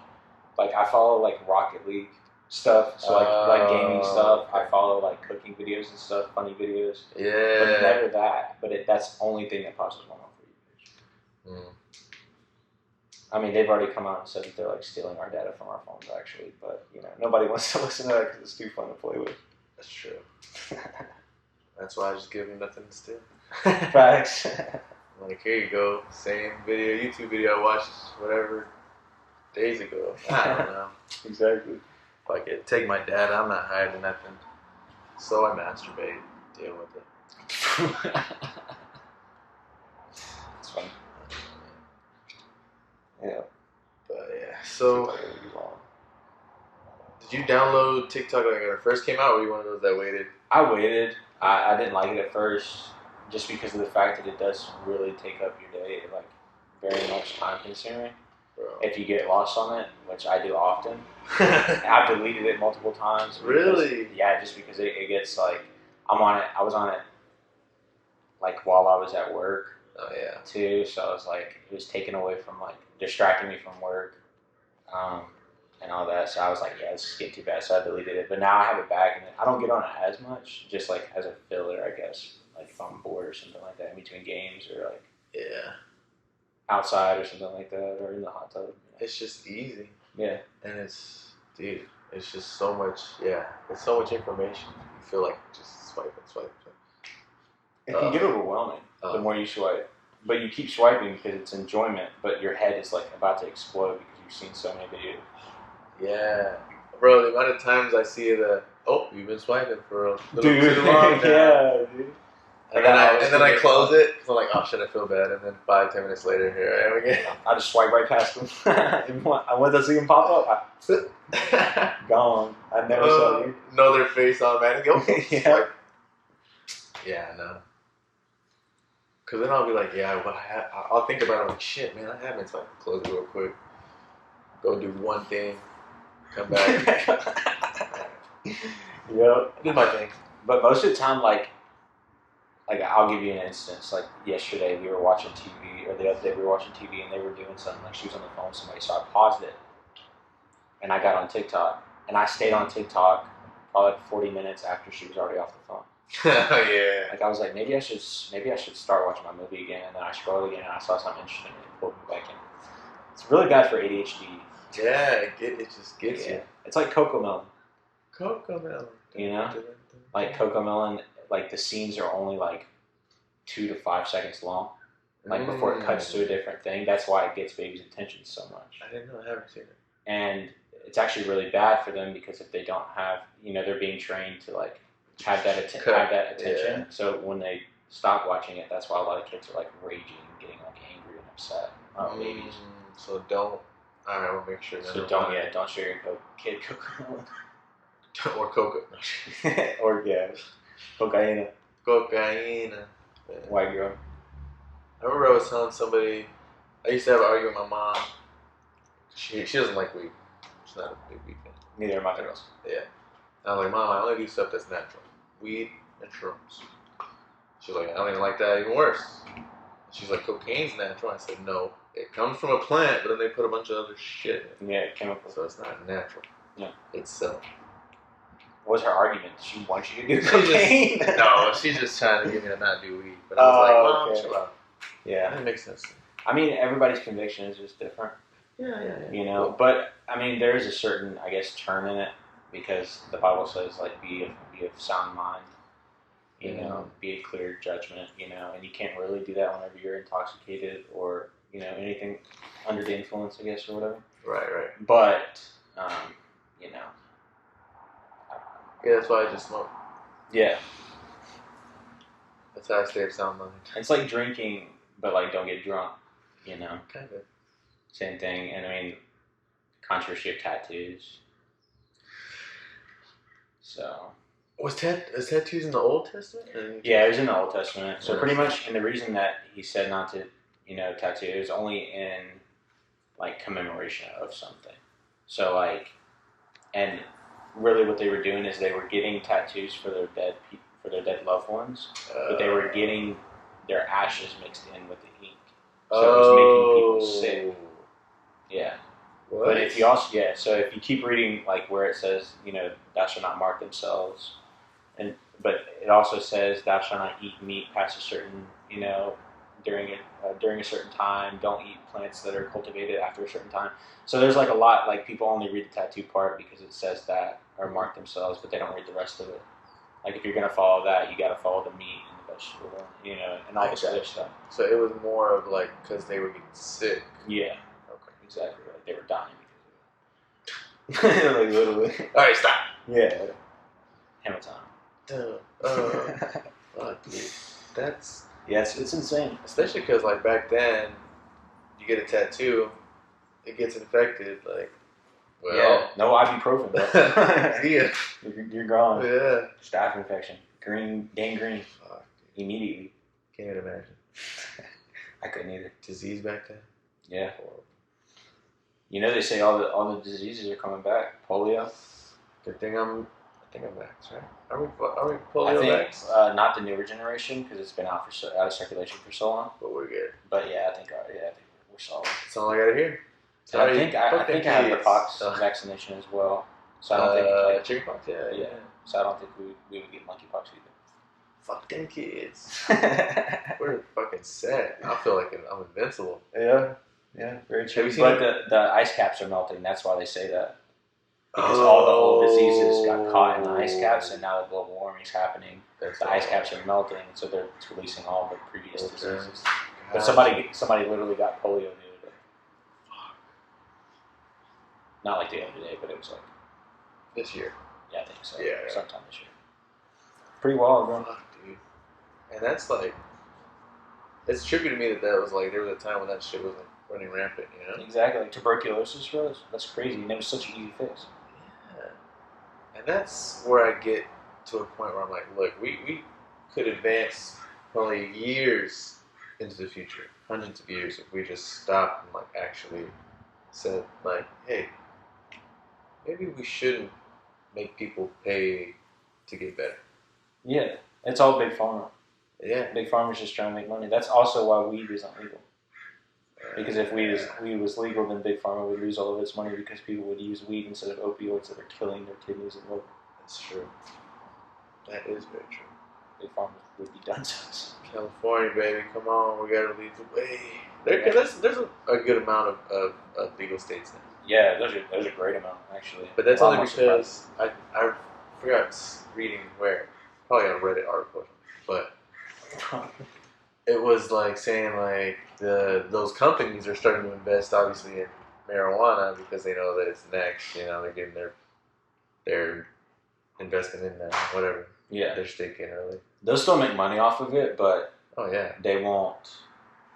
Like I follow like Rocket League stuff, so like gaming stuff. Okay. I follow like cooking videos and stuff, funny videos. Yeah. But never that. But that's the only thing that pops up on my For You page. I mean, they've already come out and said that they're like stealing our data from our phones, actually. But you know, nobody wants to listen to that because it's too fun to play with. That's true. That's why I just give them nothing to steal. Facts. Like, here you go. Same video, YouTube video I watched, whatever, days ago. I don't know. Exactly. Fuck it. Take my data. I'm not hiding nothing. So I masturbate. Deal with it. It's fun. Yeah. But yeah. So, did you download TikTok like when it first came out, or were you one of those that waited? I waited. I didn't like it at first, just because of the fact that it does really take up your day, like very much time consuming. bro. if you get lost on it, which I do often. I've deleted it multiple times. Because, Really? yeah, just because it gets like I'm on it. I was on it like while I was at work Oh yeah. too, so I was like it was taken away from like distracting me from work, and all that. So I was like, yeah, this is getting too bad. So I deleted it. But now I have it back, and I don't get on it as much, just like as a filler, I guess. Like if I'm bored or something like that in between games, or like Yeah. outside or something like that, or in the hot tub. It's just easy. Yeah. And dude, it's just so much, it's so much information. You feel like just swipe. It can get overwhelming the more you swipe. But you keep swiping because it's enjoyment, but your head is like about to explode because you've seen so many videos. Yeah. Bro, the amount of times I see you've been swiping for a little too long now. Yeah, dude. And then I close it because I'm like, oh shit, I feel bad. And then 5-10 minutes later, here I am again. I just swipe right past them. Once I see them pop up, gone. I never saw you. Know their face automatically. Yeah. Yeah, no. Because then I'll be like, I'll think about it like, shit, man, I haven't. So I can close it real quick. Go do one thing. Come back. Yep. I did my thing. But most of the time, like I'll give you an instance. Like yesterday, we were watching TV, or the other day we were watching TV, and they were doing something. Like she was on the phone with somebody, so I paused it, and I got on TikTok, and I stayed on TikTok probably like 40 minutes after she was already off the phone. Yeah. Like I was like, maybe I should start watching my movie again, and then I scrolled again, and I saw something interesting, and it pulled me back in. It's really bad for ADHD. Yeah, it just gets you. It's like Cocomelon. Cocomelon. You know, like Cocomelon. Like the scenes are only like 2 to 5 seconds long. Like before it cuts to a different thing. That's why it gets babies' attention so much. I didn't know. I haven't seen it. And it's actually really bad for them because if they don't have, they're being trained to like have that attention. Yeah. So when they stop watching it, that's why a lot of kids are like raging and getting like angry and upset. Babies. So don't. All right, we'll make sure. So don't show your kid Cocomelon. Or coca. Or cocaine. Cocaine. White girl. I remember I was telling somebody. I used to have an argument with my mom. She doesn't like weed. She's not a big weed fan. Neither are my girls. Yeah. I was like, Mom, I only do stuff that's natural. Weed and shrooms. She's like, I don't even like that. Even worse. She's like, cocaine's natural. I said, no. It comes from a plant, but then they put a bunch of other shit in it. Yeah, chemicals. So it's not natural. Yeah. Itself. What was her argument? Did she want you to do cocaine? No, she's just trying to get me to not do weed. But I was like, Mom, chill out. Yeah. That makes sense. I mean, everybody's conviction is just different. Yeah. But I mean, there is a certain, I guess, turn in it because the Bible says, like, be of sound mind, be a clear judgment, and you can't really do that whenever you're intoxicated or, anything under the influence, I guess, or whatever. Right. But, Yeah, that's why I just smoke. Yeah. That's how I stay of sound mind. It's like drinking, but, like, don't get drunk, Kind of. Same thing. And, I mean, controversy of tattoos. So... Was tattoos in the Old Testament? Yeah, it was in the Old Testament. So pretty much, and the reason that he said not to, tattoo is only in, like, commemoration of something. So, like, and really what they were doing is they were getting tattoos for their dead loved ones, but they were getting their ashes mixed in with the ink. So it was making people sick. Yeah. What? But if you so if you keep reading, like, where it says, thou shalt not mark themselves, but it also says thou shalt not eat meat past a certain, during a certain time. Don't eat plants that are cultivated after a certain time. So there's like a lot, like people only read the tattoo part because it says that or mark themselves, but they don't read the rest of it. Like if you're gonna follow that, you got to follow the meat and the vegetable, and all this other stuff. So it was more of like because they were getting sick. Yeah. Okay. Exactly. Like they were dying because of it. Like literally. All right, stop. Yeah. Hammer time. Fuck, dude. That's it's insane. Especially because like back then, you get a tattoo, it gets infected. Like, well, yeah, no ibuprofen. See ya. You're gone. Yeah. Staph infection, gangrene. Fuck, immediately. Can't even imagine. I couldn't either. Disease back then. Yeah. You know, they say all the diseases are coming back. Polio. Good thing I think I'm vaxxed, right? Are we I polio think vaxxed? not the newer generation because it's been out out of circulation for so long. But we're good. But yeah, I think we're solid. That's all I gotta hear. And I think I have the pox vaccination as well. So I don't think chickenpox. Yeah. So I don't think we would get monkeypox either. Fuck them kids. We're fucking set. I feel like I'm invincible. Yeah, very true. Have you seen But the ice caps are melting. That's why they say that. Because all the old diseases got caught in the ice caps, and now that global warming is happening, the ice caps are melting, so they're releasing all the previous diseases. But somebody literally got polio the other day. Not like the other day, but it was like this year. Yeah, I think so. Yeah. Sometime this year. Pretty wild, bro. Fuck, dude. And that's like, it's trippy to me that was like, there was a time when that shit was like running rampant, you know? Exactly. Like tuberculosis, bro. That's crazy. And it was such an easy fix. Yeah. And that's where I get to a point where I'm like, look, we could advance probably years into the future, hundreds of years, if we just stopped and like actually said like, hey, maybe we shouldn't make people pay to get better. Yeah, it's all big pharma. Yeah, big pharma's just trying to make money. That's also why weed isn't legal. Because if weed was legal, then big pharma would lose all of its money because people would use weed instead of opioids that are killing their kidneys and liver. That's true. That is very true. Big pharma would be done to us. California, baby, come on, we gotta lead the way. There's a good amount of legal states now. Yeah, there's a great amount actually. But that's only because I forgot reading where, probably on a Reddit article, but it was like saying like those companies are starting to invest obviously in marijuana because they know that it's next. You know, they're getting their investment in that, whatever. Yeah, they're sticking early. They'll still make money off of it, but they won't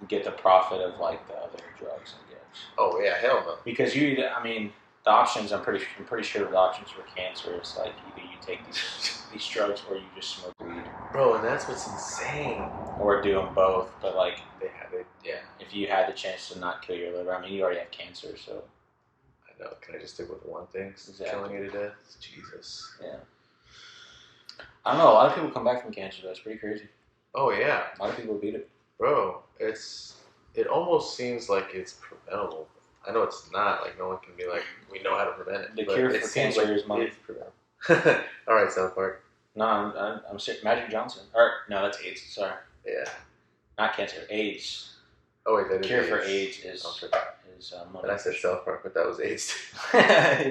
get the profit of like the other drugs, I guess. Oh yeah, hell no. Because the options. I'm pretty sure the options for cancer is like either you take these drugs or you just smoke weed. Bro, and that's what's insane. Or do them both, but like they have it. Yeah. If you had the chance to not kill your liver, I mean, you already have cancer, so. I know. Can I just stick with the one thing? Killing you to death. Jesus. Yeah. I don't know. A lot of people come back from cancer. That's pretty crazy. Oh yeah. A lot of people beat it. Bro, it almost seems like it's preventable. I know it's not. Like no one can be like, we know how to prevent it. The cure for cancer is money. It's preventable. All right, South Park. No, I'm sick. Magic Johnson. Or no, that's AIDS. Sorry. Yeah. Not cancer. AIDS. Oh wait, that is cure AIDS. For AIDS is money. And I said South Park, but that was AIDS.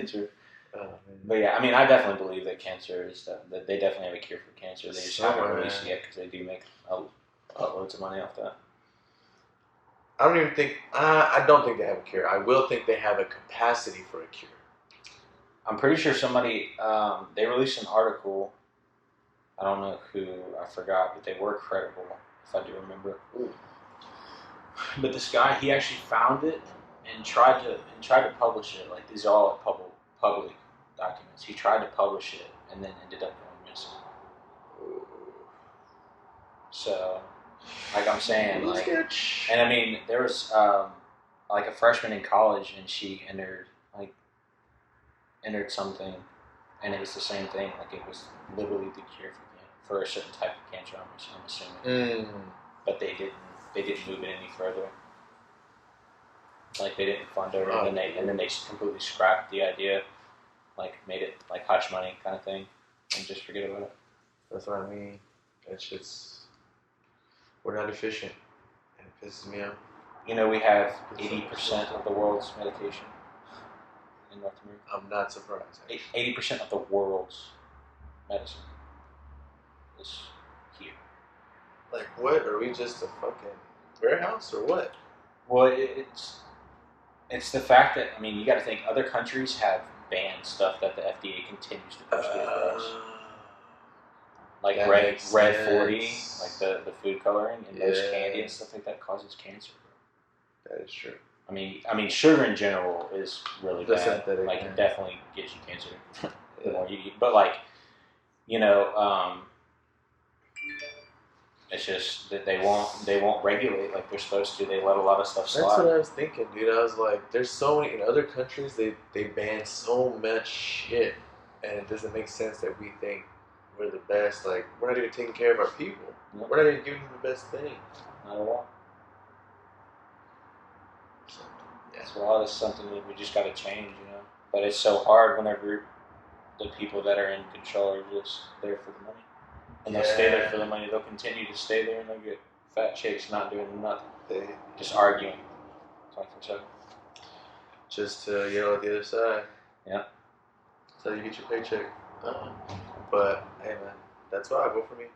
True. Oh, but yeah, I mean, I definitely believe that cancer is that they definitely have a cure for cancer. They just haven't released it yet because they do make loads of money off that. I don't even think. I don't think they have a cure. I will think they have a capacity for a cure. I'm pretty sure somebody they released an article. I don't know who, I forgot, but they were credible, if I do remember. Ooh. But this guy, he actually found it and tried to publish it. Like these are all public documents. He tried to publish it and then ended up going missing. Ooh. So, like I'm saying, like, sketch. And I mean, there was like a freshman in college, and she entered something, and it was the same thing. Like it was literally the cure for a certain type of cancer. I'm assuming, but they didn't move it any further. Like they didn't fund it, and then they completely scrapped the idea, like made it like hush money kind of thing, and just forget about it. That's what I mean. That shit's, we're not efficient, and it pisses me off. You know, we have 80% of the world's medication in North America. I'm not surprised. 80% of the world's medicine is here. Like what? Are we just a fucking warehouse or what? Well, it's the fact that, I mean, you got to think other countries have banned stuff that the FDA continues to push through us. Like red 40, like the food coloring, and most candy and stuff like that causes cancer. That is true. I mean, sugar in general is really bad. Like, it definitely gives you cancer. The more you eat. But like, you know, It's just that they won't regulate like they're supposed to. They let a lot of stuff That's what slide. I was thinking, dude. I was like, there's so many in other countries they ban so much shit, and it doesn't make sense that we think we're the best. Like we're not even taking care of our people. Yep. We're not even giving them the best thing. Not at all. So, yeah. That's why it's something that we just got to change, you know. But it's so hard whenever the people that are in control are just there for the money. And they'll stay there for the money. They'll continue to stay there and they'll get fat chicks not doing nothing. Just arguing. 24/7. Just to yell at the other side. Yeah. That's how you get your paycheck. But hey, man, that's why I go for me.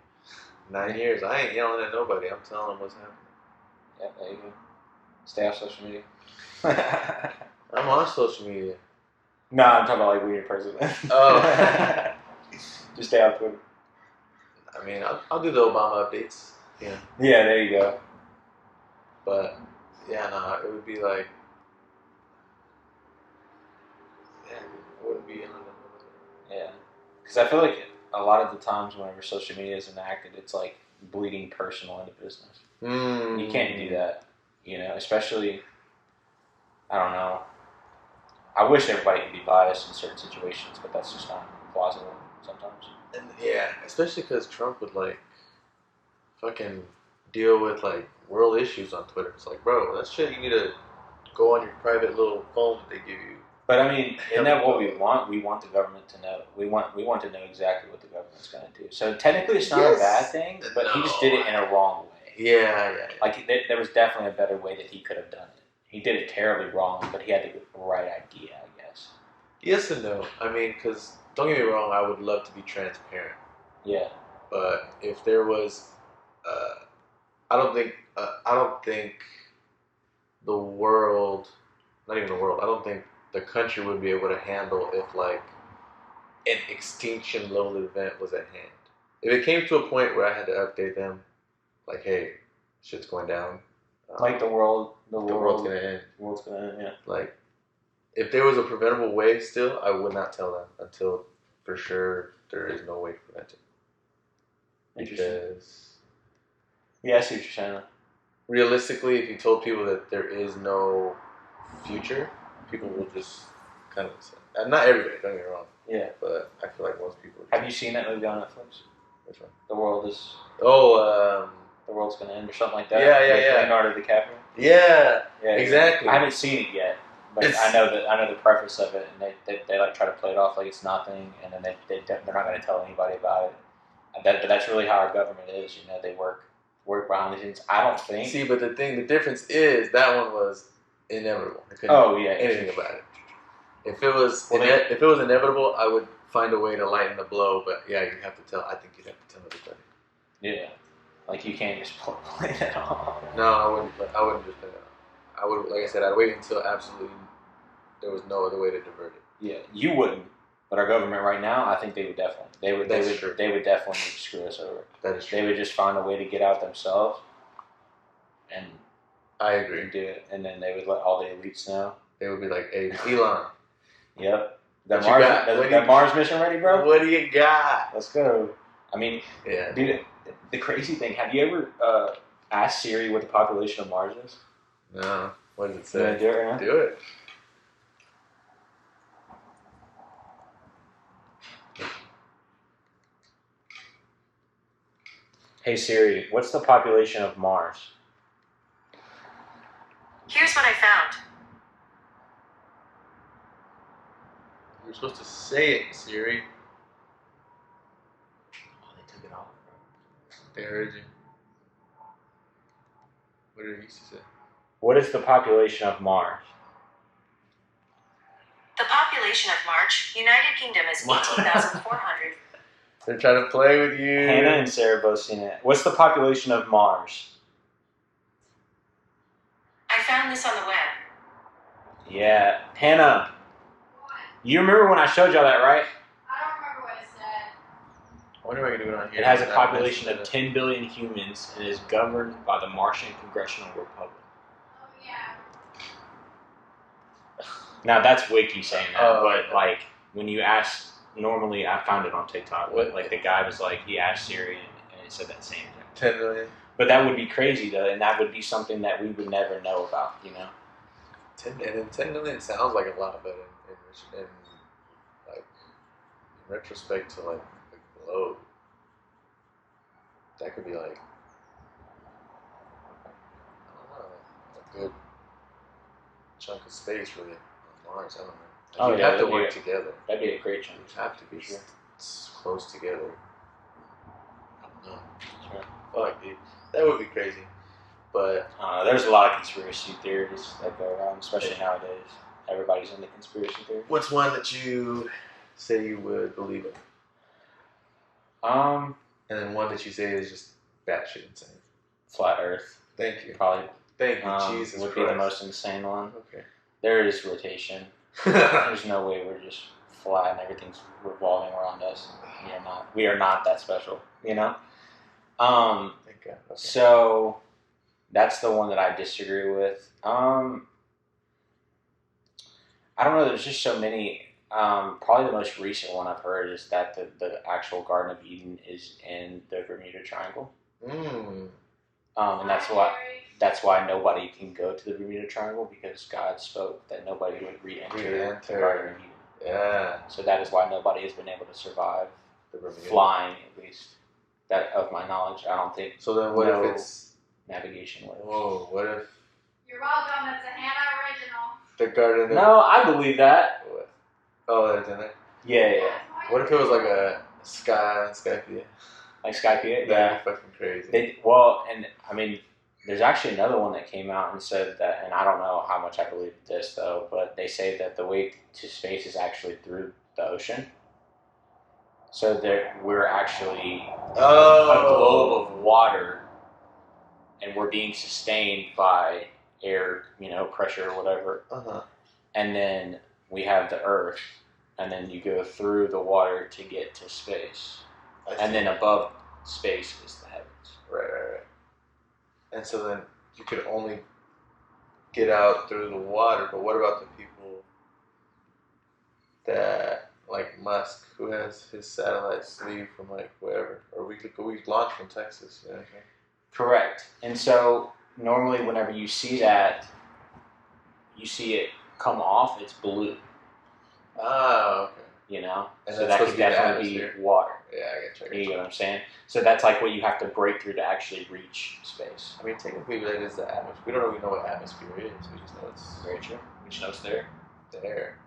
9 years, I ain't yelling at nobody. I'm telling them what's happening. Yeah, there you go. Stay off social media. I'm on social media. No, I'm talking about like weird person. Oh. Just stay off Twitter. I mean, I'll do the Obama updates. Yeah. Yeah, there you go. But yeah, no, it would be like, yeah, it wouldn't be. Yeah, because I feel like a lot of the times whenever social media is enacted, it's like bleeding personal into business. You can't do that, you know. Especially, I don't know. I wish everybody could be biased in certain situations, but that's just not plausible sometimes. And yeah, especially because Trump would like fucking deal with like world issues on Twitter. It's like, bro, that shit you need to go on your private little phone that they give you. But I mean, isn't that what we want? We want the government to know. We want to know exactly what the government's going to do. So technically, it's not a bad thing, but he just did it in a wrong way. Yeah. Like there was definitely a better way that he could have done it. He did it terribly wrong, but he had the right idea, I guess. Yes and no. I mean, because don't get me wrong, I would love to be transparent. Yeah. But if there was, I don't think the world, not even the world. I don't think the country would be able to handle if like an extinction level event was at hand. If it came to a point where I had to update them, like, hey, shit's going down. Like the world's gonna end. The world's gonna end, yeah. Like, if there was a preventable way, still, I would not tell them until for sure there is no way to prevent it. Because yeah, I see what you're saying. Realistically, if you told people that there is no future, people will just kind of listen. And not everybody, don't get me wrong. Yeah. But I feel like most people. Have you seen that movie on Netflix? Which one? The world is. Oh, The world's gonna end or something like that. Yeah. Leonardo DiCaprio. Yeah. Yeah. Exactly. I haven't seen it yet, but I know the preface of it, and they like try to play it off like it's nothing, and then they're not going to tell anybody about it. But that's really how our government is. You know, they work behind the scenes. I don't think. See, but the difference is that one was inevitable. Oh yeah. Anything about it. If it was if it was inevitable, I would find a way to lighten the blow. But yeah, you have to tell. I think you'd have to tell everybody. Yeah. Like you can't just play it off. No, I wouldn't just play it off. I would, like I said, I'd wait until absolutely there was no other way to divert it. Yeah, you wouldn't, but our government right now, I think they would definitely. They would definitely screw us over. That is true. They would just find a way to get out themselves, and I agree. Do it, and then they would let all the elites know. They would be like, "Hey, Elon, yep, that Mars mission ready, bro? What do you got? Let's go." I mean, yeah, dude. The crazy thing, have you ever asked Siri what the population of Mars is? No. What does it say? You do it right now? Do it. Hey Siri, what's the population of Mars? Here's what I found. You're supposed to say it, Siri. Oh, they took it off. They heard you. What did it used to say? What is the population of Mars? The population of Mars, United Kingdom, is 18,400. They're trying to play with you. Hannah and Sarah both seen it. What's the population of Mars? I found this on the web. Yeah. Hannah, you remember when I showed y'all that, right? I don't remember what it said. I wonder if I can do it on here. It has a population of 10 billion humans and is governed by the Martian Congressional Republic. Oh, yeah. Now, that's Wiki saying that, but, like, when you ask, normally I found it on TikTok, but, like, the guy was like, he asked Siri and it said that same thing. 10 million. But that would be crazy though, and that would be something that we would never know about, 10 million sounds like a lot, but in like in retrospect to like the globe, that could be like I don't know, a good chunk of space really on Mars. I don't know. Oh, You'd yeah, have to that'd work be together. That'd be a great chunk. You'd have to be Sure. close together. I don't know. Sure. Fuck, dude. That would be crazy. But There's a lot of conspiracy theories that go around, especially nowadays. Everybody's into conspiracy theories. what's one that you say you would believe in? Um, And then one that you say is just batshit insane. Flat Earth Thank you. probably Thank you, Jesus would Christ. be the most insane one. Okay. There is rotation. There's no way we're just flat and everything's revolving around us. We are not that special, Thank God. Okay. So that's the one that I disagree with. I don't know. There's just so many. Probably the most recent one I've heard is that the actual Garden of Eden is in the Bermuda Triangle, and that's why nobody can go to the Bermuda Triangle, because God spoke that nobody would re-enter the Garden of Eden. Yeah. So that is why nobody has been able to survive The Bermuda. flying, at least. That of my knowledge, I don't think So then what No. if it's... navigation works. Whoa, what if You're welcome. It's a Hannah original. the Garden of... No, I believe that. What? Oh, that's in it? Yeah. What if it was like a Skype? Like Skype, That'd yeah. be fucking crazy. There's actually another one that came out and said that, and I don't know how much I believe this though, but they say that the way to space is actually through the ocean. So we're actually a globe of water, and we're being sustained by air, pressure or whatever. Uh-huh. And then we have the Earth, and then you go through the water to get to space. And then above space is the heavens. Right. And so then you could only get out through the water, but what about the people that, like Musk, who has his satellites leave from like wherever, or we launch from Texas, you know what I'm saying? Correct. And so normally whenever you see that, you see it come off, it's blue, Ah, okay. so And that's that supposed could to be the definitely be atmosphere. water. Yeah, I get You you. know what I'm saying? So that's like what you have to break through to actually reach space. I mean, technically, that is the atmosphere. We don't really know what atmosphere is. We just know it's Very true. We just know it's there. there.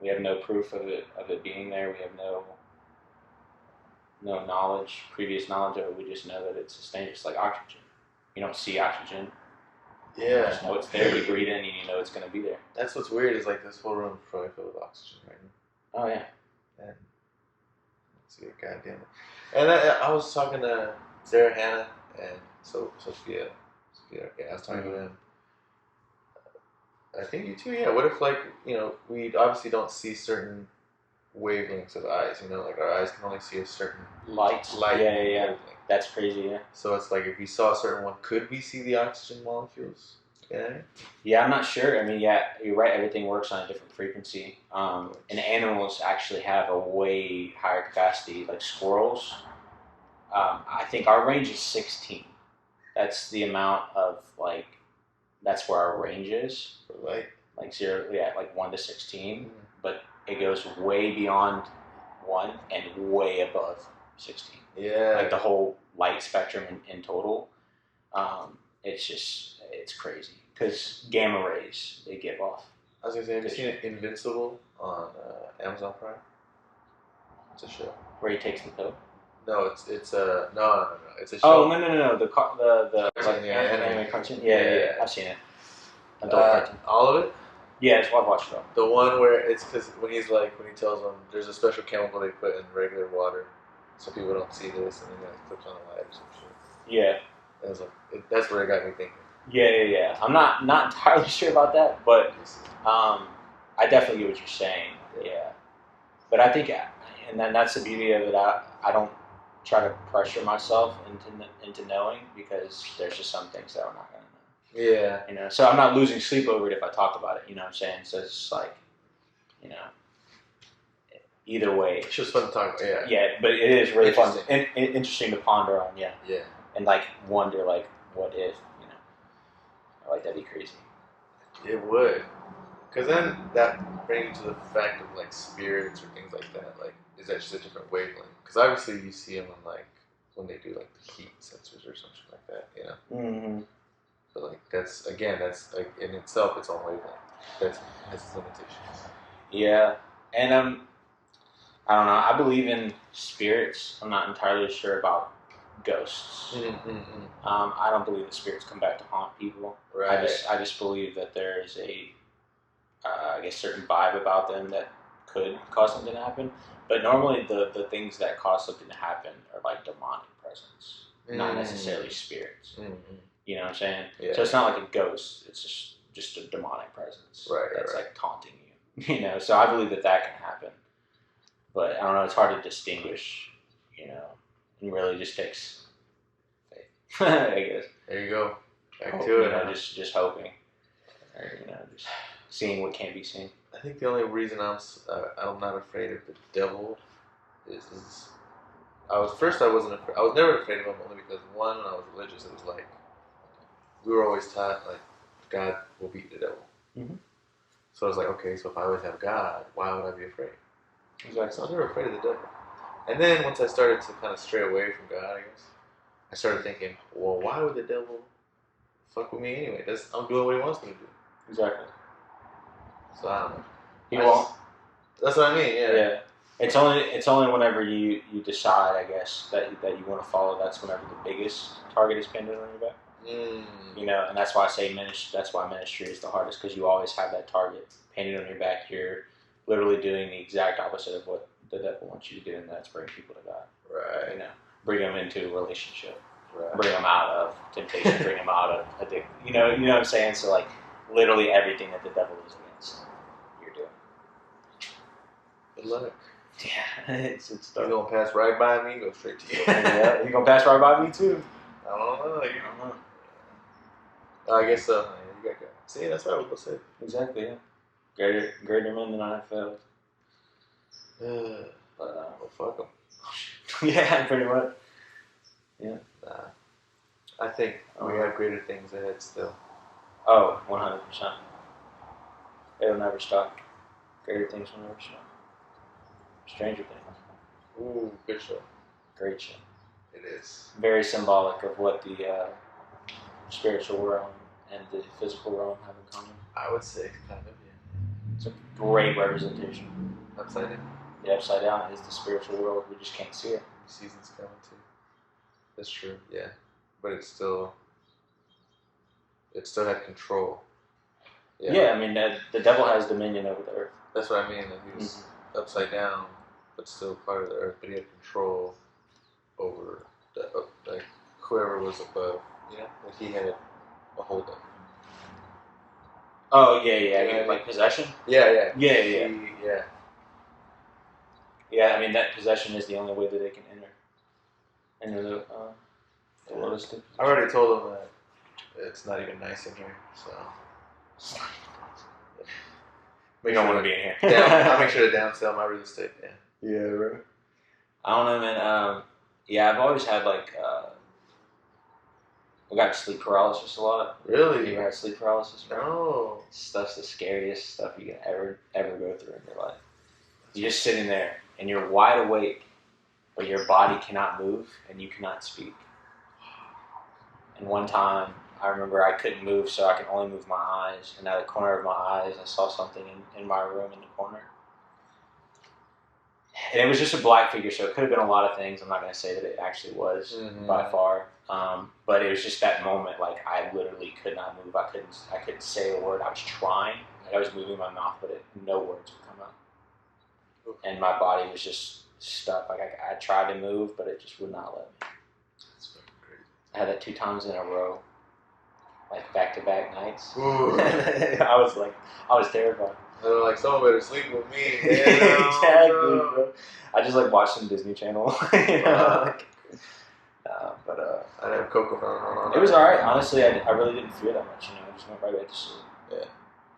We have no proof of it being there. We have no previous knowledge of it. We just know that it's sustained, just like oxygen. You don't see oxygen. You Yeah. just know it's there. You breathe in, and you know it's going to be there. That's what's weird is like this whole room is probably filled with oxygen right now. Oh yeah. And let's see, goddamn it. And I was talking to Sarah, Hannah, and Sophia. Okay, I was talking to them. I think you too. Yeah. What if we obviously don't see certain wavelengths of eyes. Like our eyes can only see a certain Light. light. Yeah. wavelength. That's crazy. Yeah. So it's like if we saw a certain one, could we see the oxygen molecules? Yeah. Yeah, I'm not sure. I mean, yeah, you're right. Everything works on a different frequency. And animals actually have a way higher capacity, like squirrels. I think our range is 16. That's the amount of that's where our range is. For light. Like 0, like 1 to 16. But it goes way beyond 1 and way above 16. Yeah. Like the whole light spectrum in total. It's crazy because gamma rays they give off. I was gonna say, have you seen Invincible on Amazon Prime? It's a show. Where he takes the pill. No, it's a no. It's a Oh show. no! The Cartoon, yeah, anime cartoon. Yeah. Yeah. I've seen it. Adult cartoon. All of it. Yeah, it's what I've watched it all. The one where it's because when he tells them there's a special chemical they put in regular water, so people don't see this, and then he clips on a light or some shit. Yeah. It was that's where it got me thinking. Yeah. I'm not entirely sure about that, but I definitely get what you're saying. Yeah. But I think, and then that's the beauty of it. I don't try to pressure myself into knowing, because there's just some things that I'm not going to know. Yeah. So I'm not losing sleep over it if I talk about it. You know what I'm saying? So it's just like, either way, It's just fun to talk about. Yeah. yeah, but it is really fun Interesting. and interesting to ponder on, yeah, Yeah. and like wonder like what if, you know, like that'd be crazy. It would. Because then that brings you to the fact of like spirits or things like that. Like, is that just a different wavelength? Because obviously you see them on like when they do like the heat sensors or something like that, you know. Mm-hmm. But like that's like in itself its own wavelength. That has its limitations. Yeah, and I don't know. I believe in spirits. I'm not entirely sure about ghosts. I don't believe that spirits come back to haunt people. Right. I just believe that there is a I guess certain vibe about them that could cause something to happen. But normally the things that cause something to happen are like demonic presence, not necessarily spirits. You know what I'm saying? Yeah. So it's not like a ghost. It's just a demonic presence that's like taunting you. You know. So I believe that can happen. But I don't know. It's hard to distinguish. You know, and really just takes faith. I guess. There you go. Back Hope, to it. You know, just hoping, or you know, just seeing what can be seen. I think the only reason I'm not afraid of the devil is I wasn't afraid. I was never afraid of him only because one, when I was religious, it was like we were always taught like God will beat the devil. Mm-hmm. So I was like, okay, so if I always have God, why would I be afraid? Exactly. So I was never afraid of the devil. And then once I started to kind of stray away from God, I guess I started thinking, well, why would the devil fuck with me anyway? I'm doing what he wants me to do. Exactly. So I don't know. He won't. That's what I mean. Yeah. Yeah. It's only whenever you decide, I guess, that you want to follow. That's whenever the biggest target is pinned on your back. You know, and that's why I say ministry. That's why ministry is the hardest, because you always have that target painted on your back. You're literally doing the exact opposite of what the devil wants you to do, and that's bring people to God. Right. You know, bring them into a relationship, Right. bring them out of temptation, bring them out of addiction. You know what I'm saying? So like, literally everything that the devil is against, you're doing. Good luck. Yeah, it's He's tough. gonna pass right by me and go straight to you. Yeah, you're gonna pass right by me too. I don't know. I don't know. I guess so. You got God. See, that's what I was gonna say. Exactly. Yeah. Greater men than I have failed. But Well, fuck them. yeah, pretty much. Nah. I think we have greater things ahead still. Oh, 100%. It'll never stop. Greater things will never stop. Stranger Things. Ooh, good show. Great show. It is. Very symbolic of what the spiritual realm and the physical realm have in common. I would say kind of, yeah. It's a great representation. Upside down. The upside down is the spiritual world. We just can't see it. Season's coming too. That's true. Yeah, but it still had control. Yeah, I mean, the devil has dominion over the earth. That's what I mean. Like he was upside down, but still part of the earth. But he had control over like whoever was above. You know, like he had a hold of. Oh yeah, like possession. Yeah. Yeah. Yeah, I mean that possession is the only way that they can enter the lotus step. I already told him that it's not even nice in here, so. We don't want to be in here. I'll make sure to downsell my real estate. Yeah, right. I don't know, man. Yeah, I've always had like I got sleep paralysis a lot. Really? You ever had sleep paralysis? No. Stuff's the scariest stuff you can ever go through in your life. You're just sitting there and you're wide awake, but your body cannot move and you cannot speak. And one time, I remember I couldn't move, so I could only move my eyes. And out of the corner of my eyes, I saw something in my room in the corner. And it was just a black figure, so it could have been a lot of things. I'm not going to say that it actually was by far. But it was just that moment, like I literally could not move. I couldn't say a word. I was trying. Like, I was moving my mouth, but no words would come out. And my body was just stuck. Like I tried to move, but it just would not let me. That's fucking crazy. I had that 2 times in a row, like back-to-back nights. Ooh. I was terrified. They're like, someone better sleep with me. Exactly, bro. I just like watched some Disney Channel. You know, I'd have Coco on. It was alright. Honestly, I really didn't fear that much. You know, I just went right back to sleep. Yeah.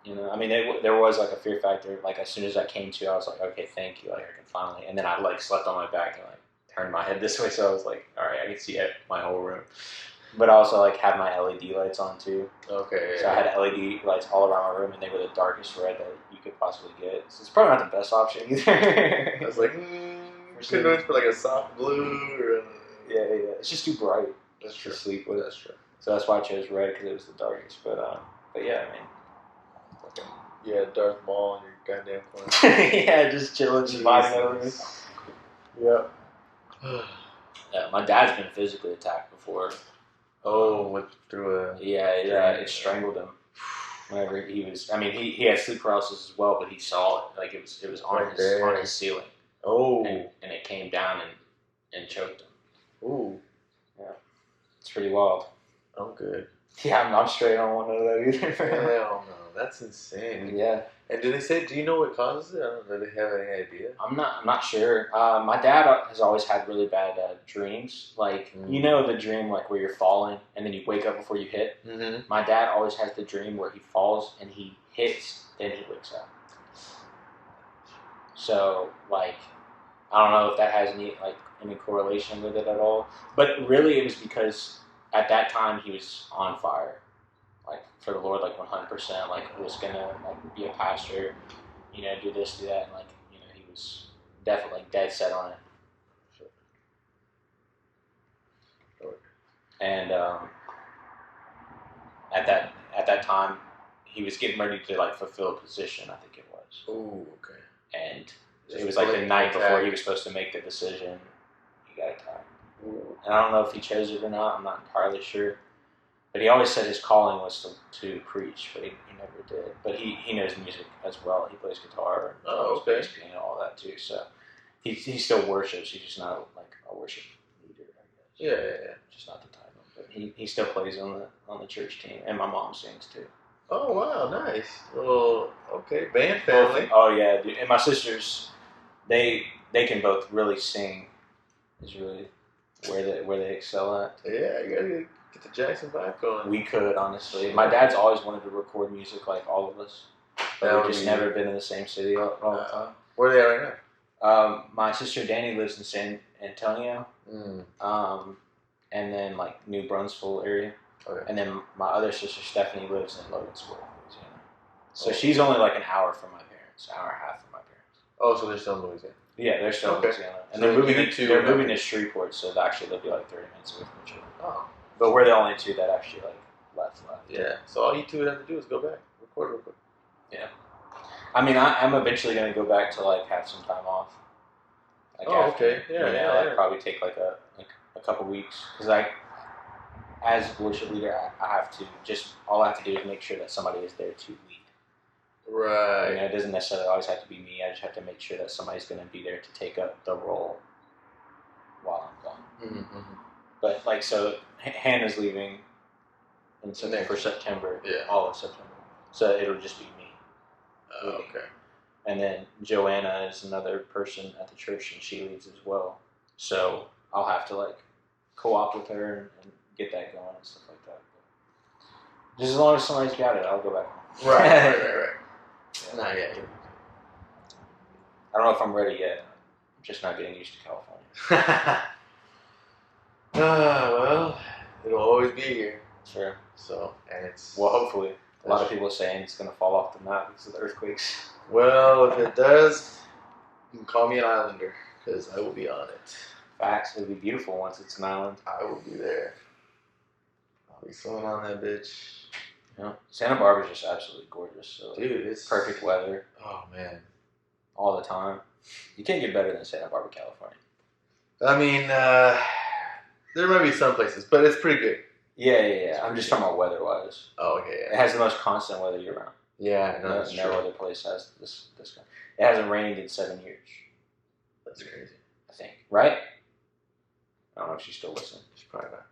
You know, I mean, there was like a fear factor. Like as soon as I came to, I was like, okay, thank you, like I can finally. And then I like slept on my back and like turned my head this way, so I was like, all right, I can see my whole room. But I also like had my LED lights on too. Okay. So I had LED lights all around my room, and they were the darkest red that you could possibly get. So it's probably not the best option either. I was like, couldn't wait for like a soft blue or. Yeah. It's just too bright That's to true. sleep with. That's true. So that's why I chose red because it was the darkest. But yeah, I mean. Yeah, Darth Maul in your goddamn corner. Yeah, just chilling, just vibing over me. Yep. Yeah, my dad's been physically attacked before. Through a. Yeah, it strangled him. Whenever he was, I mean, he had sleep paralysis as well, but he saw it. Like it was on his ceiling. Oh. And it came down and choked him. Ooh. Yeah, it's pretty wild. I'm good. Yeah, I'm straight. I don't want to know that either. Hell no, that's insane. Yeah. And do you know what causes it? I don't know. Do they have any idea? I'm not sure. My dad has always had really bad dreams. Like, you know the dream like where you're falling and then you wake up before you hit? Mm-hmm. My dad always has the dream where he falls and he hits, then he wakes up. So, like, I don't know if that has any correlation with it at all. But really it was because at that time he was on fire. Like for the Lord, like 100%, like was gonna like be a pastor, you know, do this, do that, and like you know, he was definitely like, dead set on it. Sure. And at that time, he was getting ready to like fulfill a position, I think it was. Oh, okay. And it was like the night before he was supposed to make the decision. He got attacked. And I don't know if he chose it or not. I'm not entirely sure. But he always said his calling was to preach, but he never did. But he knows music as well. He plays guitar and bass, piano, all that too. So he still worships. He's just not like a worship leader, I guess. Yeah. Just not the title. But he still plays on the church team, and my mom sings too. Oh wow, nice. Well, okay, band family. Oh yeah, dude. And my sisters, they can both really sing. Is really where they excel at. Yeah, you gotta get the Jackson vibe going. We could, honestly. My dad's always wanted to record music like all of us. But we've just never been in the same city all the time. Where are they at right now? My sister Danny lives in San Antonio. And then like New Brunswick area. Okay. And then my other sister Stephanie lives in Logansport, Louisiana. So she's only like an hour from my parents, an hour and a half from my parents. Oh, so they're still in Louisiana. Yeah, they're still in Louisiana. And so they're moving to Shreveport, so actually they'll be like 30 minutes away from each other. Oh. But we're the only two that actually like left. Yeah. So all you two would have to do is go back, record real quick. Yeah. I mean, I'm eventually going to go back to like have some time off. Like okay. Yeah. Like probably take like a couple weeks because as worship leader, I have to all I have to do is make sure that somebody is there to lead. Right. You know, it doesn't necessarily always have to be me. I just have to make sure that somebody's going to be there to take up the role while I'm gone. Mm-hmm. But like, so Hannah's leaving for September. Yeah. All of September. So it'll just be me. Okay. And then Joanna is another person at the church, and she leaves as well. So I'll have to like co-op with her and get that going and stuff like that. But just as long as somebody's got it, I'll go back home. Right. Yeah. Not yet. I don't know if I'm ready yet. I'm just not getting used to California. Well, it'll always be here. Sure. So, and it's... Well, hopefully. A lot of people are saying it's going to fall off the map because of the earthquakes. Well, if it does, you can call me an islander, because I will be on it. Facts. It'll be beautiful once it's an island. I will be there. I'll be swimming on that bitch. Yeah. Santa Barbara's just absolutely gorgeous. So dude, it's... perfect weather. Oh, man. All the time. You can't get better than Santa Barbara, California. I mean, there might be some places, but it's pretty good. Yeah. I'm just talking about weather-wise. Oh, okay, yeah. It has the most constant weather year-round. Yeah, no, that's no true. other place has this kind. It hasn't rained in 7 years. That's crazy. I think. Right? I don't know if she's still listening. She's probably not.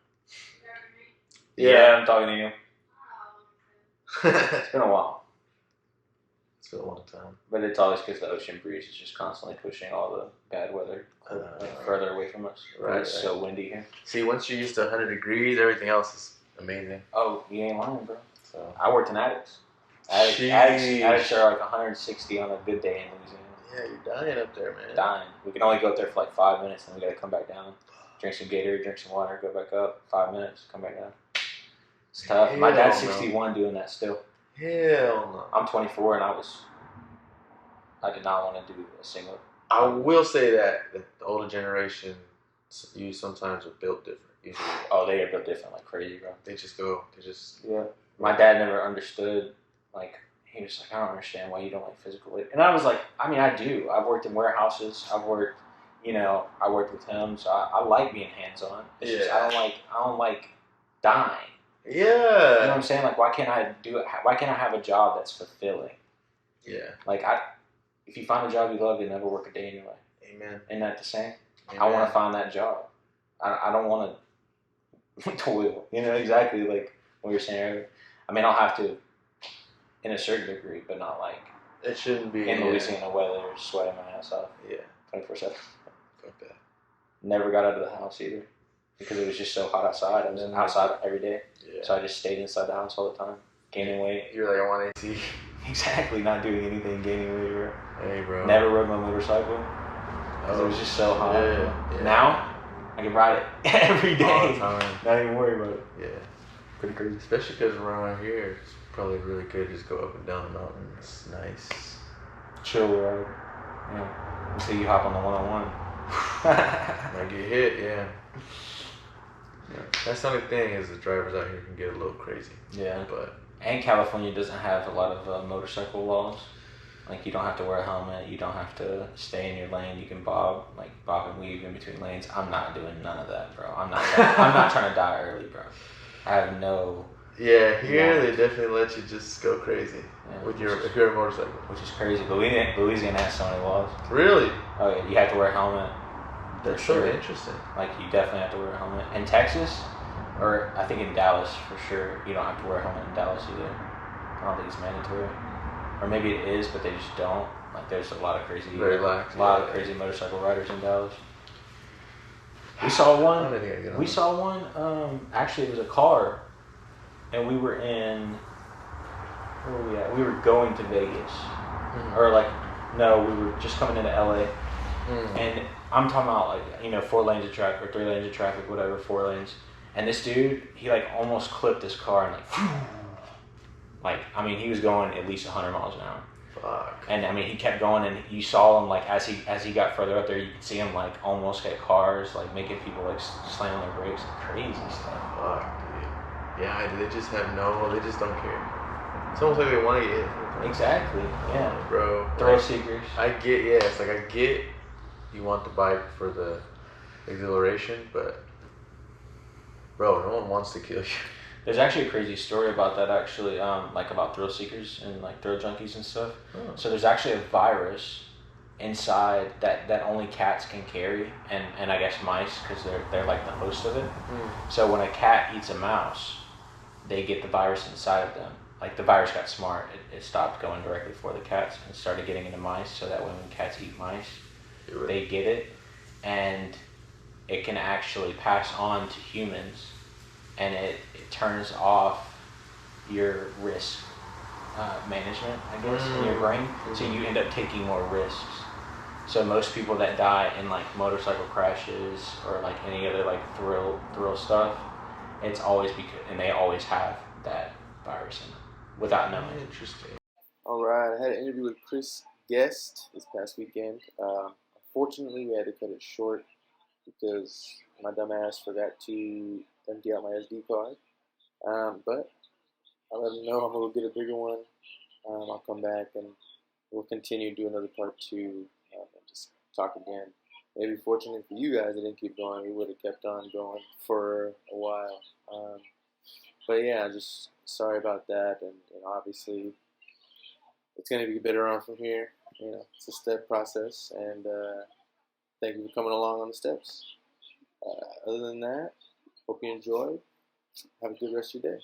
Yeah, I'm talking to you. It's It's been a while. been a long time. But it's always because the ocean breeze is just constantly pushing all the bad weather further away from us. Right, It's so windy here. See, once you're used to 100 degrees, everything else is amazing. Oh, you ain't lying, bro. So I worked in attics. Addicts are like 160 on a good day in Louisiana. Yeah, you're dying up there, man. Dying. We can only go up there for like 5 minutes, and we gotta come back down. Drink some Gatorade, drink some water, go back up. 5 minutes, come back down. It's tough. My dad's 61 doing that still. Hell no. I'm 24, and I did not want to do a single. I will say that the older generation, you sometimes are built different. Usually, Oh, they are built different like crazy, bro. they just go. They just. Yeah. My dad never understood, like, he was like, I don't understand why you don't like physical labor. And I was like, I mean, I do. I've worked in warehouses. I worked with him, so I like being hands-on. It's just, I don't like dying. Yeah. You know what I'm saying? Like, why can't I have a job that's fulfilling? Yeah. Like, if you find a job you love, you'll never work a day in your life. Amen. Isn't that the same? Amen. I want to find that job. I don't want to toil. You know, exactly like what you were saying earlier. I mean, I'll have to, in a certain degree, but not like It shouldn't be. in Louisiana weather, sweating my ass off. Yeah. 24/7. Fuck that. Never got out of the house either because it was just so hot outside. I was outside every day, Yeah. so I just stayed inside the house all the time, gaining weight. You're like, I want AC. Exactly, not doing anything, gaining weight, bro. Hey, bro. Never rode my motorcycle because it was just so hot. Yeah. Now, I can ride it every day. All the time. Not even worry about it. Yeah. Pretty crazy. Especially because around here, it's probably really good to just go up and down the mountain. It's nice. Chill ride. Yeah. Until you hop on the 101. Might get hit, yeah. That's the only thing is the drivers out here can get a little crazy. Yeah. But And California doesn't have a lot of motorcycle laws. Like, you don't have to wear a helmet. You don't have to stay in your lane. You can bob and weave in between lanes. I'm not doing none of that, bro. I'm not trying to die early, bro. I have no. yeah, here they definitely let you just go crazy if you're a motorcycle. Which is crazy. Louisiana has so many laws. Really? Oh yeah, you have to wear a helmet. That's For so sure. interesting. Like, you definitely have to wear a helmet. In Texas, or I think in Dallas for sure, you don't have to wear a helmet in Dallas either. I don't think it's mandatory. Or maybe it is, but they just don't. Like, there's a lot of crazy, Very lax. of crazy motorcycle riders in Dallas. We saw one. I don't think I get on We that. saw one. Actually, it was a car, and we were in. Where were we at? We were going to Vegas, or we were just coming into LA, and I'm talking about 4 lanes of traffic or 3 lanes of traffic, whatever, 4 lanes, and this dude, he almost clipped his car and he was going at least 100 miles an hour. Fuck. And he kept going, and you saw him as he got further up there, you could see him almost hit cars, making people slam on their brakes, crazy stuff. Fuck, dude. Yeah, they just they just don't care. It's almost like they want to get hit. Exactly. Yeah. Bro. Thrill seekers. I get you want the bike for the exhilaration, but bro, no one wants to kill you. There's actually a crazy story about that, actually, about thrill seekers and thrill junkies and stuff. Oh. So there's actually a virus inside that only cats can carry, and I guess mice, because they're the host of it. So when a cat eats a mouse, they get the virus inside of them. The virus got smart. It stopped going directly for the cats and started getting into mice, so that when cats eat mice, they get it, and it can actually pass on to humans, and it turns off your risk management, I guess, in your brain. So you end up taking more risks. So most people that die in motorcycle crashes or any other thrill stuff, it's always because, and they always have that virus in them without knowing. Interesting. All right, I had an interview with Chris Guest this past weekend. Unfortunately, we had to cut it short because my dumb ass forgot to empty out my SD card. But I let him know I'm going to get a bigger one. I'll come back and we'll continue to do another part 2 and just talk again. Maybe fortunately for you guys, it didn't keep going. We would have kept on going for a while. But yeah, just sorry about that. And obviously, it's going to be better on from here. It's a step process. And thank you for coming along on the steps. Other than that, hope you enjoyed. Have a good rest of your day.